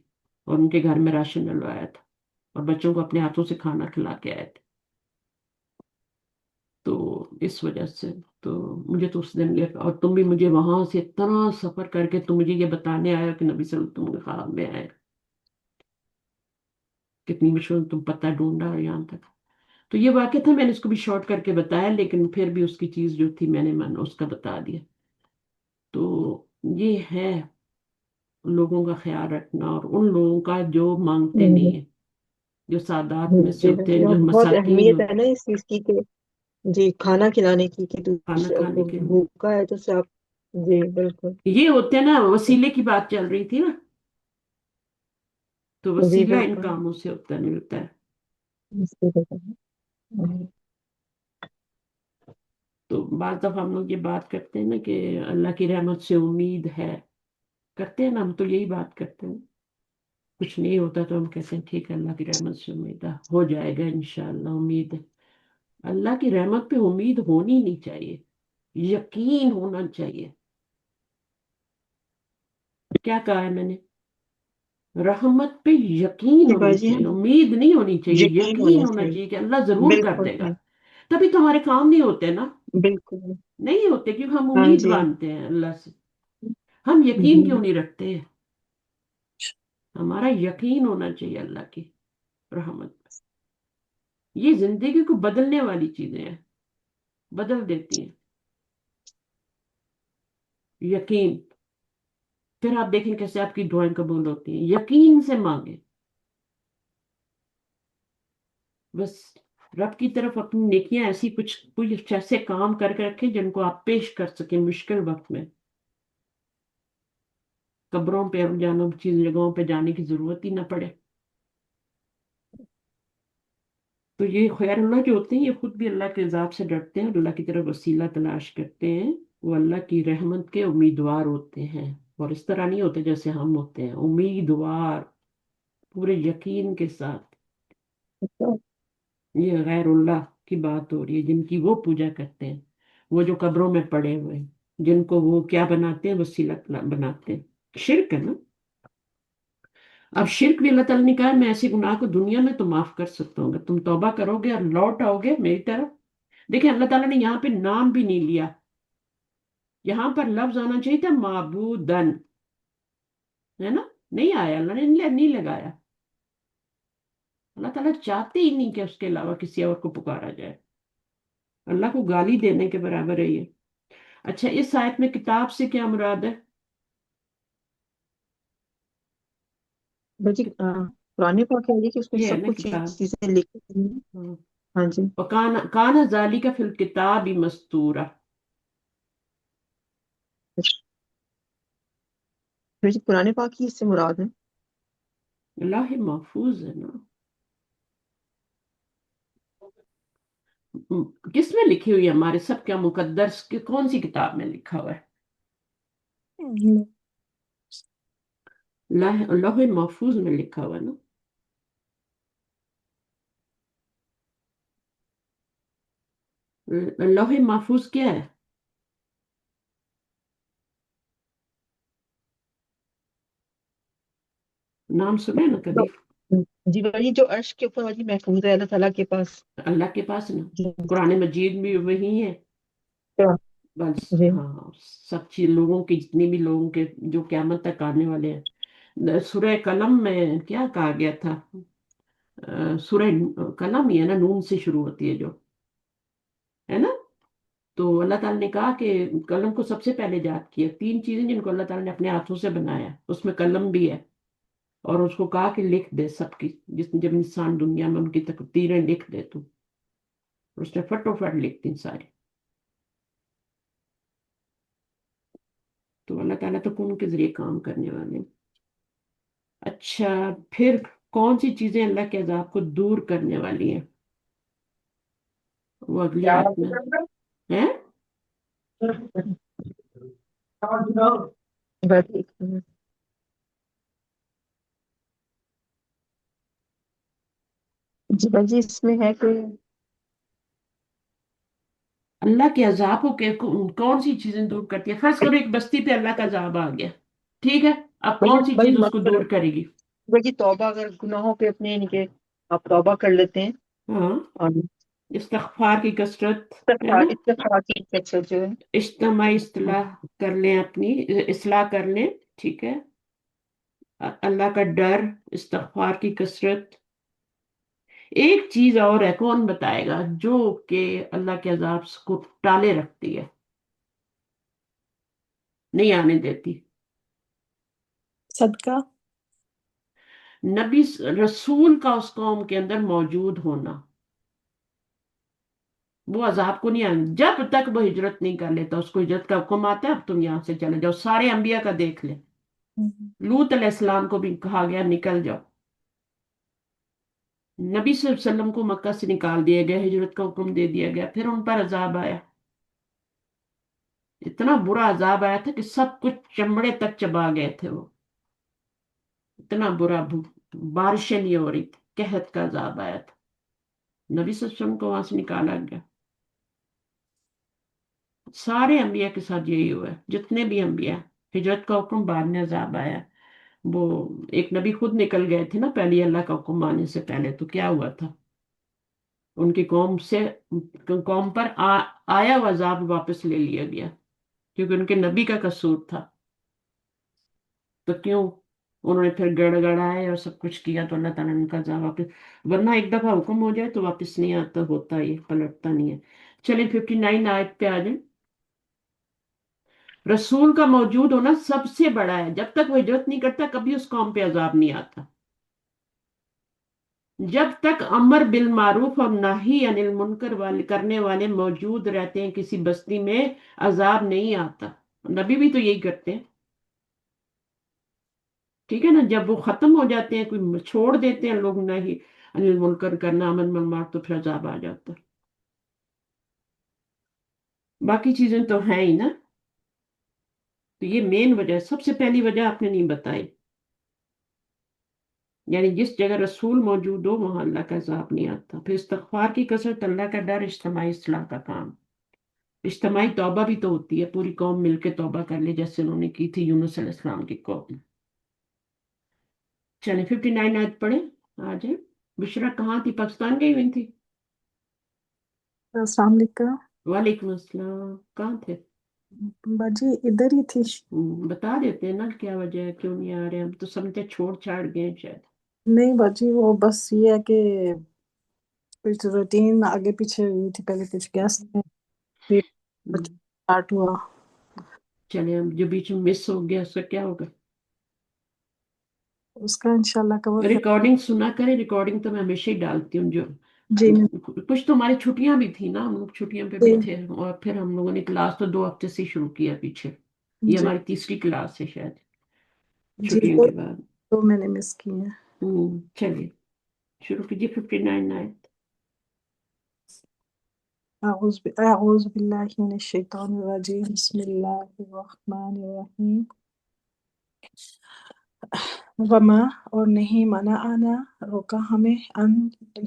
اور ان کے گھر میں راشن ڈلوایا تھا، اور بچوں کو اپنے ہاتھوں سے کھانا کھلا کے آئے تھے. تو اس وجہ سے تو مجھے تو اس دن اور تم بھی مجھے وہاں سے اتنا سفر کر کے تم مجھے یہ بتانے آئے ہو کہ نبی صلی اللہ علیہ وسلم کے خواب میں آئے. کتنی مشکل تم پتہ ڈھونڈا اور یہاں تک. تو یہ واقعہ تھا، میں نے اس کو بھی شارٹ کر کے بتایا، لیکن پھر بھی اس کی چیز جو تھی میں نے اس کا بتا دیا. تو یہ ہے لوگوں کا خیال رکھنا، اور ان لوگوں کا جو مانگتے نہیں ہیں، جو سادات میں سے جی ہوتے ہیں، جی، اور جو بہت مساکین اہمیت ہے نا اس چیز کی کہ جی کھانا کھلانے کی کہ کھانا دوسرا کھانے کے لیے بھوکا ہے تو اسے آپ جی بالکل یہ ہوتے ہیں نا. وسیلے کی بات چل رہی تھی نا، تو جی وسیلہ ان بالکل کاموں سے ہوتا ہے، ملتا ہے. تو بعض دفعہ ہم لوگ یہ بات کرتے ہیں نا کہ اللہ کی رحمت سے امید ہے، کرتے ہیں نا، ہم تو یہی بات کرتے ہیں. کچھ نہیں ہوتا تو ہم کہتے ہیں ٹھیک ہے، اللہ کی رحمت سے امید ہے، ہو جائے گا انشاءاللہ، امید ہے. اللہ کی رحمت پہ امید ہونی نہیں چاہیے، یقین ہونا چاہیے. کیا کہا ہے میں نے؟ رحمت پہ یقین جی ہونی باجی چاہیے، ہم امید نہیں ہونی چاہیے، یقین یقین ہونا ہونا چاہیے، چاہیے کہ اللہ ضرور کر بالکل دے گا. صحیح، تبھی تو ہمارے کام نہیں ہوتے نا، بالکل نہیں ہوتے کیونکہ ہم ہاں امید جی باندھتے ہیں اللہ سے. ہم یقین کیوں جی نہیں رکھتے؟ ہمارا یقین ہونا چاہیے اللہ کی رحمت پہ. یہ زندگی کو بدلنے والی چیزیں ہیں، بدل دیتی ہیں. یقین. پھر آپ دیکھیں کیسے آپ کی دعائیں قبول ہوتی ہیں. یقین سے مانگیں، بس رب کی طرف اپنی نیکیاں ایسی کچھ ایسے کام کر کے رکھیں جن کو آپ پیش کر سکیں مشکل وقت میں. قبروں پہ اور چیز جگہوں پہ جانے کی ضرورت ہی نہ پڑے. تو یہ خیر اللہ جو ہوتے ہیں یہ خود بھی اللہ کے عذاب سے ڈرتے ہیں، اور اللہ کی طرف وسیلہ تلاش کرتے ہیں. وہ اللہ کی رحمت کے امیدوار ہوتے ہیں، اور اس طرح نہیں ہوتے جیسے ہم ہوتے ہیں، امیدوار پورے یقین کے ساتھ. یہ غیر اللہ کی بات ہو رہی ہے جن کی وہ پوجا کرتے ہیں، وہ جو قبروں میں پڑے ہوئے ہیں، جن کو وہ کیا بناتے ہیں، وسیلہ بناتے ہیں. شرک ہے نا. اب شرک بھی اللہ تعالیٰ نے کہا ہے میں ایسے گناہ کو دنیا میں تو معاف کر سکتا ہوں، تم توبہ کرو گے اور لوٹ آؤ گے میری طرف. دیکھیں اللہ تعالیٰ نے یہاں پہ نام بھی نہیں لیا، یہاں پر لفظ آنا چاہیے تھا معبودن، ہے نا، نہیں آیا، اللہ نے نہیں لگایا. اللہ تعالیٰ چاہتے ہی نہیں کہ اس کے علاوہ کسی اور کو پکارا جائے. اللہ کو گالی دینے کے برابر ہے یہ. اچھا، اس آیت میں کتاب سے کیا مراد ہے؟ باجی قرآن پاک ہے کہ اس میں یہ ہے سب نا کچھ کتاب. چیزیں لکھی ہوئی ہیں. ہاں. ہاں جی کان ذالک فی الکتاب مستورہ. باجی قرآن پاک ہی اس سے مراد ہے. اللہ محفوظ ہے نا. کس میں لکھی ہوئی ہے؟ ہمارے سب کیا مقدس کی کون سی کتاب میں لکھا ہوا ہے؟ لوح محفوظ میں لکھا ہوا ہے نا. لوح محفوظ کیا ہے؟ نام سنے نا کبھی؟ جی باجی جو عرش کے اوپر والی محفوظ ہے اللہ تعالیٰ کے پاس. اللہ کے پاس نا. جی قرآن مجید بھی وہی ہے. بس جی ہاں، سب چیز لوگوں کی جتنی بھی لوگوں کے جو قیامت تک آنے والے ہیں. سورہ قلم میں کیا کہا گیا تھا؟ سورہ قلم ہی ہے نا، نون سے شروع ہوتی ہے جو، ہے نا. تو اللہ تعالیٰ نے کہا کہ قلم کو سب سے پہلے ایجاد کیا. 3 چیزیں جن کو اللہ تعالیٰ نے اپنے ہاتھوں سے بنایا، اس میں قلم بھی ہے. اور اس کو کہا کہ لکھ دے سب کی، جب انسان دنیا میں ان کی تقدیریں لکھ دے تو اس نے فٹو فٹ لکھ دی ساری. تو اللہ تعالیٰ تو ان کے ذریعے کام کرنے والے ہیں. اچھا، پھر کون سی چیزیں اللہ کے عذاب کو دور کرنے والی ہیں؟ وہ اگلی آیت میں ہے. باجی ایک منٹ۔ جی باجی اس میں ہے کہ اللہ کے عذاب کو کون سی چیزیں دور کرتی ہے؟ فرض کرو ایک بستی پہ اللہ کا عذاب آ گیا، ٹھیک ہے، اب باجی کون سی بھائی چیز اس کو مغفرت، دور کرے گی؟ باجی توبہ اگر گناہوں پہ اپنے یعنی کہ آپ توبہ کر لیتے ہیں ہاں، اور استغفار کی کثرت، ہے نا، استغفار کی کثرت جو ہے اجتماعی اصلاح کر لیں، ٹھیک ہے، اللہ کا ڈر، استغفار کی کثرت. ایک چیز اور ہے، کون بتائے گا، جو کہ اللہ کے عذاب کو ٹالے رکھتی ہے، نہیں آنے دیتی؟ صدقہ. نبی رسول کا اس قوم کے اندر موجود ہونا، وہ عذاب کو نہیں آنے جب تک وہ ہجرت نہیں کر لیتا. اس کو ہجرت کا حکم آتا ہے، اب تم یہاں سے چلے جاؤ. سارے انبیاء کا دیکھ لیں، لوط علیہ السلام کو بھی کہا گیا نکل جاؤ. نبی صلی اللہ علیہ وسلم کو مکہ سے نکال دیا گیا، ہجرت کا حکم دے دیا گیا، پھر ان پر عذاب آیا. اتنا برا عذاب آیا تھا کہ سب کچھ چمڑے تک چبا گئے تھے. وہ اتنا برا، بارشیں نہیں ہو رہی تھی، قحط کا عذاب آیا تھا. نبی صلی اللہ علیہ وسلم کو وہاں سے نکالا گیا. سارے انبیاء کے ساتھ یہی ہوا ہے، جتنے بھی انبیاء، ہجرت کا حکم بعد میں عذاب آیا. وہ ایک نبی خود نکل گئے تھے نا پہلے، اللہ کا حکم آنے سے پہلے. تو کیا ہوا تھا، ان کی قوم پر آیا ہوا عذاب واپس لے لیا گیا، کیونکہ ان کے نبی کا قصور تھا. تو کیوں انہوں نے پھر گڑ گڑائے اور سب کچھ کیا، تو اللہ تعالیٰ نے ان کا عذاب واپس، ورنہ ایک دفعہ حکم ہو جائے تو واپس نہیں آتا، ہوتا یہ پلٹتا نہیں ہے. چلیں 59 آیت پہ آ جائیں. رسول کا موجود ہونا سب سے بڑا ہے. جب تک وہ ہجرت نہیں کرتا کبھی اس قوم پہ عذاب نہیں آتا. جب تک امر بالمعروف اور نہی عن المنکر کرنے والے موجود رہتے ہیں کسی بستی میں، عذاب نہیں آتا. نبی بھی تو یہی کرتے ہیں، ٹھیک ہے نا. جب وہ ختم ہو جاتے ہیں، کوئی چھوڑ دیتے ہیں لوگ نہی عن المنکر کرنا، امر بالمعروف، تو پھر عذاب آ جاتا. باقی چیزیں تو ہیں ہی نا. تو یہ مین وجہ، سب سے پہلی وجہ آپ نے نہیں بتائی. یعنی جس جگہ رسول موجود ہو وہاں اللہ کا عذاب نہیں آتا. پھر استغفار کی کثرت، اللہ کا ڈر، اجتماعی اصلاح کا کام. اجتماعی توبہ بھی تو ہوتی ہے، پوری قوم مل کے توبہ کر لے، جیسے انہوں نے کی تھی یونس علیہ السلام کی قوم. چلیں 59 آیت پڑھیں. آ جائیں. بشرا کہاں تھی؟ پاکستان گئی ہوئی تھی؟ السلام علیکم وعلیکم السلام. کہاں تھے؟ باجی ادھر ہی تھی. بتا دیتے ہیں نا کیا وجہ ہے، کیوں نہیں آ رہے. ہم تو سمجھتے چھوڑ چھاڑ گئے شاید. نہیں باجی وہ بس یہ ہے کہ کچھ روٹین آگے پیچھے ہوئی تھی، پہلے کچھ گیسٹ تھے، پھر اسٹارٹ ہوا. چلیں اب جو بیچ میں مس ہو گیا اس کا کیا ہوگا؟ اس کا انشاءاللہ کور کر. ریکارڈنگ سنا کریں. ریکارڈنگ تو میں ہمیشہ ہی ڈالتی ہوں. جو جی کچھ تو ہماری چھٹیاں بھی تھی نا، ہم لوگ چھٹیاں پہ بھی جی تھے، اور پھر ہم لوگوں نے کلاس تو 2 ہفتے سے شروع کیا پیچھے. یہ جی ہماری تیسری کلاس ہے شاید جی چھٹیوں وہ کے بعد. تو میں نے مس کی ہیں. چلیے شروع کیجیے 59 آیت. اعوذ باللہ من الشیطان الرجیم، بسم اللہ الرحمن الرحیم. وما اور نہیں منع آنا روکا ہمیں، ان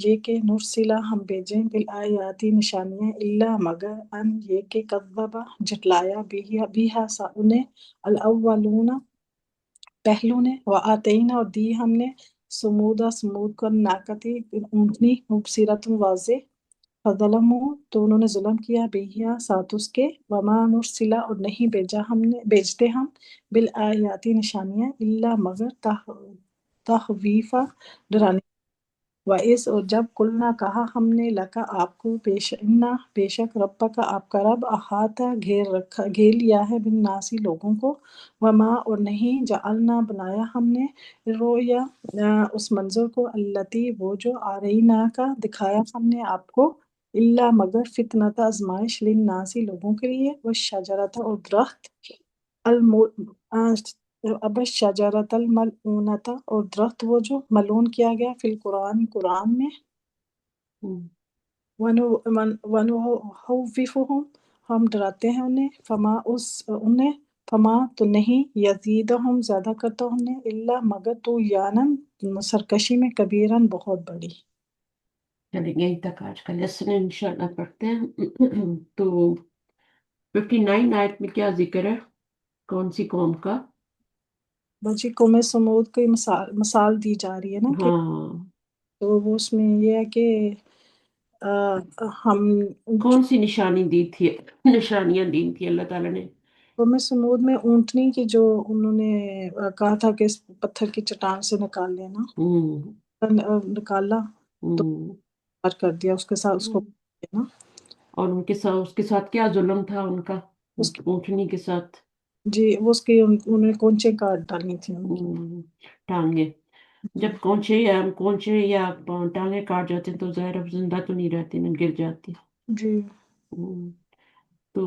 یہ کہ نرسلہ ہم بھیجیں بالآیاتی نشانیاں، الا مگر ان یہ کہ کذبہ جھٹلایا بیہا انہیں الاولون پہلو نے، وآتینا اور دی ہم نے سمود کو ناقتی اونٹنی مبصرۃ واضح، فظلموا تو انہوں نے ظلم کیا بیہا ساتھ اس کے، وما نرسلہ اور نہیں بھیجتے ہم بالآیاتی نشانیاں، الا مگر تخویفا ڈرانے. وَإِذْ اور جب قلنا کہا ہم نے لکا آپ کو، بے شک رب کا آپ کا رب احاطہ گھیر لیا ہے بالناسی لوگوں کو، وما اور نہیں جعلنا بنایا ہم نے رویا اس منظر کو، التی وہ جو آرینہ کا دکھایا ہم نے آپ کو، الا مگر فتنۃ آزمائش للناسی لوگوں کے لیے، والشجرۃ اور درخت اب شجرۃ الملعونۃ اور درخت وہ جو ملعون کیا گیا، فی قرآن میں، ونخوفہم ہم ڈراتے ہیں انہیں، فما انہیں فما تو نہیں یزیدہم زیادہ کرتا انہیں الا مگر تو یانن سرکشی میں کبیرن بہت بڑی۔ چلیں یہیں تک آج کا لیسن انشاءاللہ پڑھتے ہیں۔ تو 59 آیت میں کیا ذکر ہے؟ کون سی قوم کا؟ بچی قوم سمود کی مثال دی جا رہی ہے نا کہ ہاں، تو وہ اس میں یہ ہے کہ ہم کون سی نشانی دی تھی، نشانیاں دی تھی اللہ تعالیٰ نے؟ قوم سمود میں اونٹنی کی جو انہوں نے کہا تھا کہ اس پتھر کی چٹان سے نکال لینا، نکالا تو ہوں، پار کر دیا اس کے ساتھ اس کو نا اور اس کے ساتھ کیا ظلم تھا ان کا، اس کی اونٹنی کے ساتھ؟ جی وہ اس کی انہوں نے کونچیں کاٹ ڈالنی تھی ان کی۔ ٹانگیں، جب کونچے یا ٹانگیں کاٹ جاتے ہیں تو ظاہر اب زندہ تو نہیں رہتی نا، گر جاتی۔ جی ہوں، تو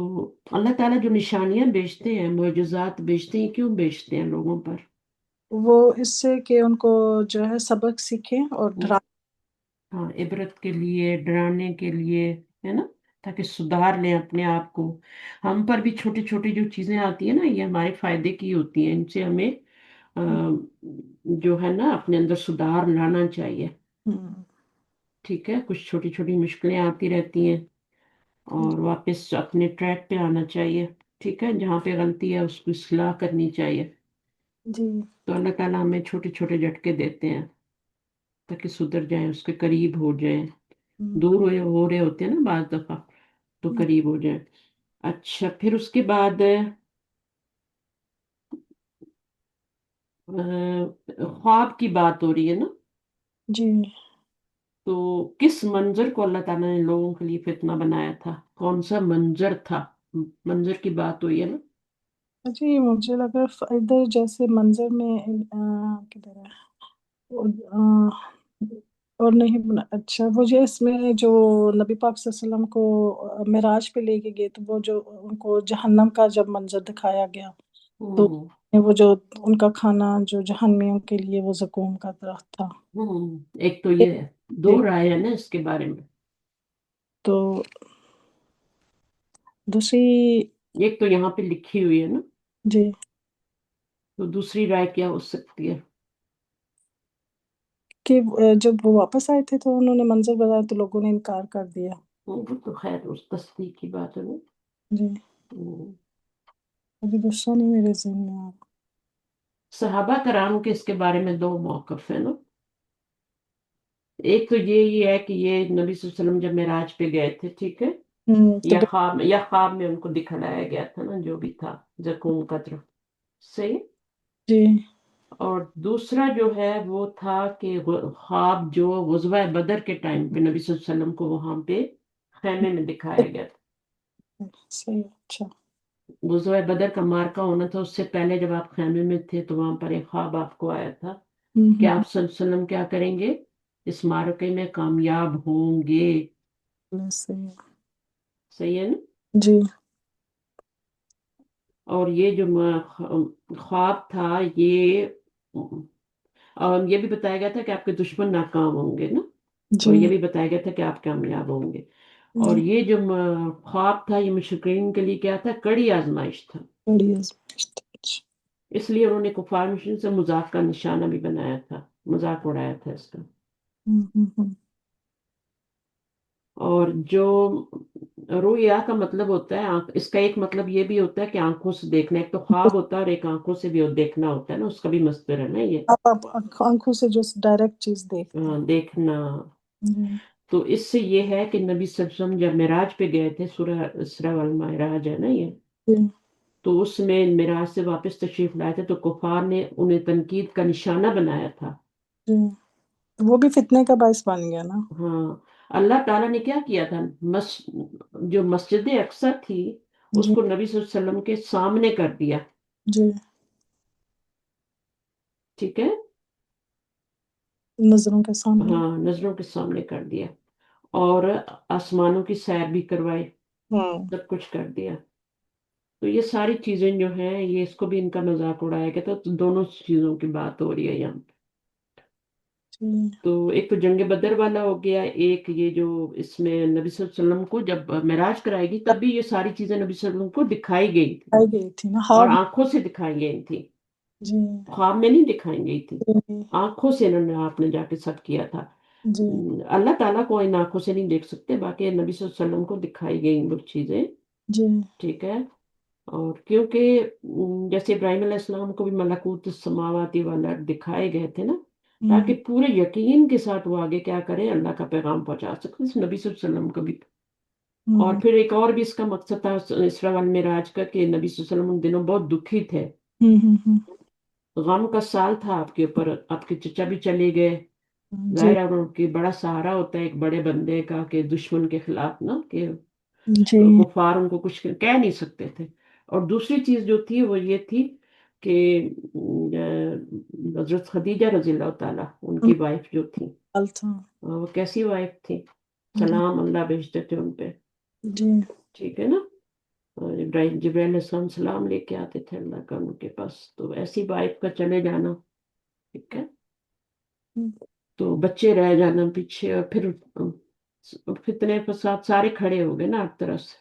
اللہ تعالیٰ جو نشانیاں بیچتے ہیں، معجزات بیچتے ہیں، کیوں بیچتے ہیں لوگوں پر؟ وہ اس سے کہ ان کو جو ہے سبق سیکھیں اور ڈرا ہاں، عبرت کے لیے، ڈرانے کے لیے، ہے نا، تاکہ سدھار لیں اپنے آپ کو۔ ہم پر بھی چھوٹی چھوٹی جو چیزیں آتی ہیں نا، یہ ہمارے فائدے کی ہوتی ہیں، ان سے ہمیں جو ہے نا اپنے اندر سدھار لانا چاہیے۔ ٹھیک ہے، کچھ چھوٹی چھوٹی مشکلیں آتی رہتی ہیں اور واپس اپنے ٹریک پہ آنا چاہیے۔ ٹھیک ہے، جہاں پہ غلطی ہے اس کو اصلاح کرنی چاہیے۔ جی تو اللہ تعالیٰ ہمیں چھوٹے چھوٹے جھٹکے دیتے ہیں تاکہ سدھر جائیں، اس کے قریب ہو جائیں۔ دور ہو رہے ہوتے ہیں نا بعض دفعہ، تو قریب ہو جائیں۔ اچھا، پھر اس کے بعد خواب کی بات ہو رہی ہے نا، جی تو کس منظر کو اللہ تعالیٰ نے لوگوں کے لیے فتنہ بنایا تھا؟ کون سا منظر تھا؟ منظر کی بات ہوئی ہے نا۔ جی مجھے لگا ادھر جیسے منظر میں کدھر ہے اور نہیں اچھا وہ جو اس میں جو نبی پاک صلی اللہ علیہ وسلم کو معراج پہ لے کے گئے تو وہ جو ان کو جہنم کا جب منظر دکھایا گیا تو وہ جو ان کا کھانا جو جہنمیوں کے لیے وہ زقوم کا درخت تھا۔ ایک تو یہ دو رائے ہے نا اس کے بارے میں، تو دوسری ایک تو یہاں پہ لکھی ہوئی ہے نا، جی تو دوسری رائے کیا ہو سکتی ہے؟ کہ جب وہ واپس آئے تھے تو انہوں نے منظر بتایا تو لوگوں نے انکار کر دیا۔ وہ تو خیر اس تصدیق کی بات ہے نا۔ جی ابھی دوسرا نہیں میرے ذہن میں آ رہا۔ صحابہ کرام کے اس کے بارے میں دو موقف ہیں نا۔ ایک تو یہ ہے کہ یہ نبی صلی اللہ علیہ وسلم جب معراج پہ گئے تھے، ٹھیک ہے، تو یا خواب میں ان کو دکھلایا گیا تھا نا، جو بھی تھا زقوم کا درخت، صحیح۔ جی اور دوسرا جو ہے وہ تھا کہ خواب جو غزوہ بدر کے ٹائم پہ نبی صلی اللہ علیہ وسلم کو وہاں پہ خیمے میں دکھایا گیا تھا۔ صحیح اچھا غزوہ بدر کا مارکا ہونا تھا، اس سے پہلے جب آپ خیمے میں تھے تو وہاں پر ایک خواب آپ کو آیا تھا کہ آپ صلی اللہ علیہ وسلم کیا کریں گے، اس مارکے میں کامیاب ہوں گے۔ صحیح صحیح ہے نا۔ جی اور یہ جو خواب تھا، یہ اور یہ بھی بتایا گیا تھا کہ آپ کے دشمن ناکام ہوں گے نا، جی اور یہ بھی بتایا گیا تھا کہ آپ کامیاب ہوں گے۔ اور یہ جو خواب تھا یہ مشرکین کے لیے کیا تھا؟ کڑی آزمائش تھا۔ بڑی آزمائش اچھا اس لیے انہوں نے کفار مشرکین سے مذاق کا نشانہ بھی بنایا تھا، مذاق اڑایا تھا اس کا۔ اور جو رؤیا کا مطلب ہوتا ہے، اس کا ایک مطلب یہ بھی ہوتا ہے کہ آنکھوں سے دیکھنا، ایک تو خواب ہوتا ہے اور ایک آنکھوں سے بھی دیکھنا ہوتا ہے نا، اس کا بھی مصدر ہے نا یہ، آپ آنکھوں سے جو ڈائریکٹ چیز دیکھتے دیکھنا۔ ہیں۔ تو اس سے یہ ہے کہ نبی صلی اللہ علیہ وسلم جب معراج پہ گئے تھے، سورہ اسراء والمعراج ہے نا یہ، جی تو اس میں معراج سے واپس تشریف لائے تھے تو کفار نے انہیں تنقید کا نشانہ بنایا تھا۔ جی وہ بھی فتنے کا باعث بن گیا نا۔ ہاں، اللہ تعالیٰ نے کیا کیا تھا، جو مسجد اقصی تھی اس جی کو نبی صلی اللہ علیہ وسلم کے سامنے کر دیا، جی ٹھیک ہے، نظروں کے سامنے۔ ہاں، نظروں کے سامنے کر دیا، اور آسمانوں کی سیر بھی کروائی، سب کچھ کر دیا۔ تو یہ ساری چیزیں جو ہیں، یہ اس کو بھی ان کا مذاق اڑایا گیا تھا، تو دونوں چیزوں کی بات ہو رہی ہے یہاں پہ۔ تو ایک تو جنگ بدر والا ہو گیا، ایک یہ جو اس میں نبی صلی اللہ علیہ وسلم کو جب معراج کرائے گی تب بھی یہ ساری چیزیں نبی صلی اللہ علیہ وسلم کو دکھائی گئی تھی آئی گئی تھی نا، اور ہاں آنکھوں سے دکھائی گئی تھی، جی خواب میں نہیں دکھائی گئی تھی، جی آنکھوں سے انہوں نے آپ نے جا کے سب کیا تھا۔ جی اللہ تعالیٰ کو ان آنکھوں سے نہیں دیکھ سکتے، باقی نبی صلی اللہ علیہ وسلم کو دکھائی گئی وہ چیزیں، جی ٹھیک ہے۔ اور کیونکہ جیسے ابراہیم علیہ السلام کو بھی ملکوت السماواتی والا دکھائے گئے تھے نا، تاکہ پورے یقین کے ساتھ وہ آگے کیا کریں، اللہ کا پیغام پہنچا سکیں، اس نبی صلی اللہ علیہ وسلم کو بھی۔ اور پھر ایک اور بھی اس کا مقصد تھا اسراء والمعراج کا، کہ نبی صلی اللہ علیہ وسلم ان دنوں بہت دکھی تھے، غم کا سال تھا آپ کے اوپر، آپ کے چچا بھی چلے گئے، جی ظاہر ہے ان کی بڑا سہارا ہوتا ہے ایک بڑے بندے کا، کہ دشمن کے خلاف نا، کہ جی کفار ان کو کچھ کہہ نہیں سکتے تھے۔ اور دوسری چیز جو تھی وہ یہ تھی کہ حضرت خدیجہ رضی اللہ تعالیٰ ان کی وائف جو تھی، تھا وہ کیسی وائف تھی، سلام اللہ بھیجتے تھے ان پہ، جی ٹھیک ہے نا، ابراہیم جبرائیل علیہ السلام سلام لے کے آتے تھے اللہ کا ان کے پاس، تو ایسی وائف کا چلے جانا، ٹھیک ہے، تو بچے رہ جانا پیچھے، اور پھر فتنے فساد سارے کھڑے ہو گئے نا ہر طرف سے،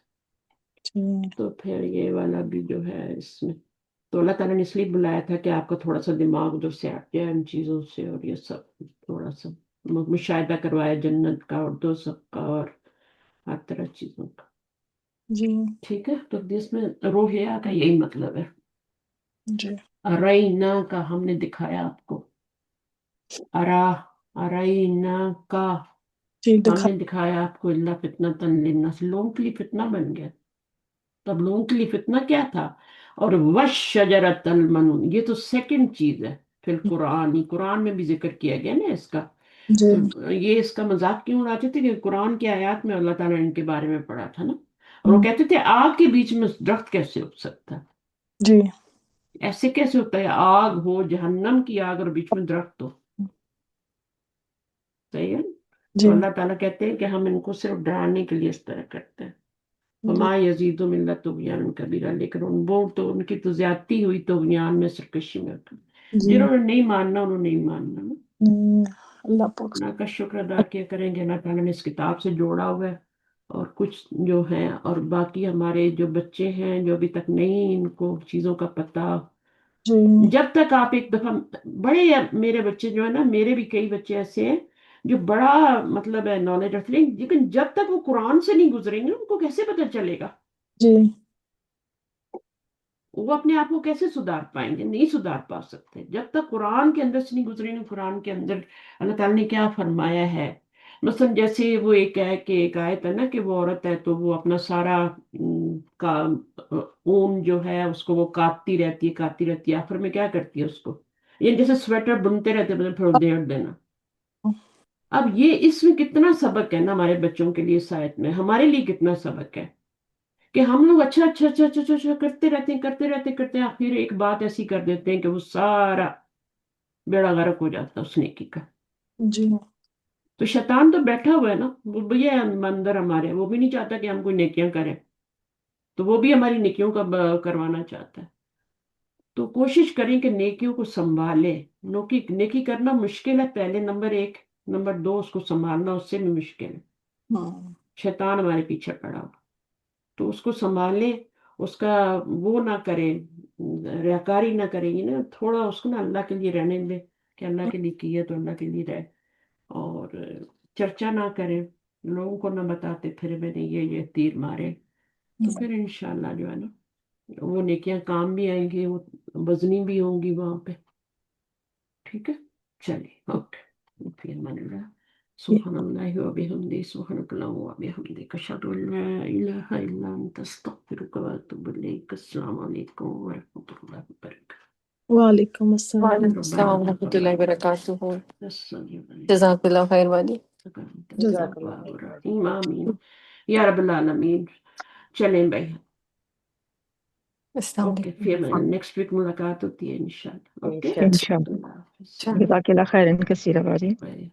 جی تو پھر یہ والا بھی جو ہے اس میں، تو اللہ تعالیٰ نے اس لیے بلایا تھا کہ آپ کا تھوڑا سا دماغ ادھر سے ہٹ جائے ان چیزوں سے، اور یہ سب تھوڑا سا مشاہدہ کروایا جنت کا اور دوزخ کا اور ہر طرح چیزوں کا، جی ٹھیک ہے۔ تو اس میں روحیہ کا یہی مطلب ہے، جی ارائینا کا ہم نے دکھایا آپ کو، ارائینا کا جی ہم نے دکھایا آپ کو، اللہ فتنۃ للناس، لوگوں کے لیے فتنہ بن گیا، تب لوگوں کے لیے فتنہ کیا تھا، اور وَالشَّجَرَةَ الْمَلْعُونَ، یہ تو سیکنڈ چیز ہے، پھر قرآن میں بھی ذکر کیا گیا نا اس کا، جی تو یہ اس کا مذاق کیوں اڑاتے تھے کہ قرآن کی آیات میں اللہ تعالیٰ نے ان کے بارے میں پڑھا تھا نا، اور وہ کہتے تھے آگ کے بیچ میں درخت کیسے اگ سکتا ہے، جی ایسے کیسے ہوتا ہے، آگ ہو جہنم کی آگ اور بیچ میں درخت ہو، صحیح ہے، جی تو اللہ تعالیٰ کہتے ہیں کہ ہم ان کو صرف ڈرانے کے لیے اس طرح کرتے ہیں، وما یزیدهم الا طغیانا کبیرا، لیکن وہ تو ان کی تو زیادتی ہوئی طغیان میں، سرکشی میں، جی جنہوں نے نہیں ماننا انہوں نے نہیں ماننا نا، اللہ پاک اللہ کا شکر ادا کیا کریں گے، اللہ تعالیٰ نے اس کتاب سے جوڑا ہوا ہے، اور کچھ جو ہے، اور باقی ہمارے جو بچے ہیں جو ابھی تک نہیں ان کو چیزوں کا پتہ، جی جب تک آپ ایک دفعہ بڑے، میرے بچے جو ہے نا، میرے بھی کئی بچے ایسے ہیں جو بڑا مطلب ہے نالج رکھتے ہیں، لیکن جب تک وہ قرآن سے نہیں گزریں گے ان کو کیسے پتہ چلے گا، جی وہ اپنے آپ کو کیسے سدھار پائیں گے، نہیں سدھار پا سکتے جب تک قرآن کے اندر سے نہیں گزریں گے، قرآن کے اندر اللہ تعالیٰ نے کیا فرمایا ہے، مثلا جیسے وہ ایک ہے کہ ایک آیت ہے نا کہ وہ عورت ہے تو وہ اپنا سارا کا اون جو ہے اس کو وہ کاٹتی رہتی ہے، آخر میں کیا کرتی ہے اس کو، یہ جیسے سویٹر بنتے رہتے ہیں پھر ادھیڑ دینا، اب یہ اس میں کتنا سبق ہے نا ہمارے بچوں کے لیے، اس آیت میں ہمارے لیے کتنا سبق ہے، کہ ہم لوگ اچھا اچھا اچھا اچھا اچھا کرتے ہیں، پھر ایک بات ایسی کر دیتے ہیں کہ وہ سارا بیڑا غرق ہو جاتا ہے اس نیکی کا، جی تو شیطان تو بیٹھا ہوا ہے نا، وہ بھی ہے اندر ہمارے، وہ بھی نہیں چاہتا کہ ہم کوئی نیکیاں کریں، تو وہ بھی ہماری نیکیوں کا کروانا چاہتا ہے، تو کوشش کریں کہ نیکیوں کو سنبھالے، نیکی کرنا مشکل ہے پہلے نمبر 1، نمبر 2 اس کو سنبھالنا اس سے بھی مشکل ہے، شیطان ہمارے پیچھے پڑا ہوا، تو اس کو سنبھالیں، اس کا وہ نہ کریں، ریاکاری نہ کریں، تھوڑا اس کو نا اللہ کے لیے رہنے دیں، کہ اللہ کے لیے کیا تو اللہ کے لیے رہے، اور چرچا نہ کریں، لوگوں کو نہ بتاتے پھر میں نے یہ تیر مارے، تو پھر انشاءاللہ جو ہے نا وہ نیکیاں کام بھی آئیں گی، وہ وزنی بھی ہوں گی وہاں پہ، ٹھیک ہے، چلیے اوکے، پھر من اللہ، سبحان اللہ و بحمدہ، سبحانک اللہم و بحمدک، اشہد ان لا الہ الا انت، استغفرک و اتوب الیک، السلام علیکم و رحمۃ اللہ وبرکاتہ، وعلیکم السلام وعلیکم ربنا السلام ورحمۃ تقبل اللہ وبرکاتہ، منا جزاک اللہ خیر والی، جزاک اللہ التواب خیر الرحیم، آمین یا رب العالمین، چلیں بھائی، السلام اوکے، علیکم، پھر نیکسٹ ویک ملاقات ہوتی ہے انشاءاللہ، اوکے، انشاءاللہ اللہ حافظ، چلو۔ جزاک اللہ خیرن کثیر باجی۔ بائے۔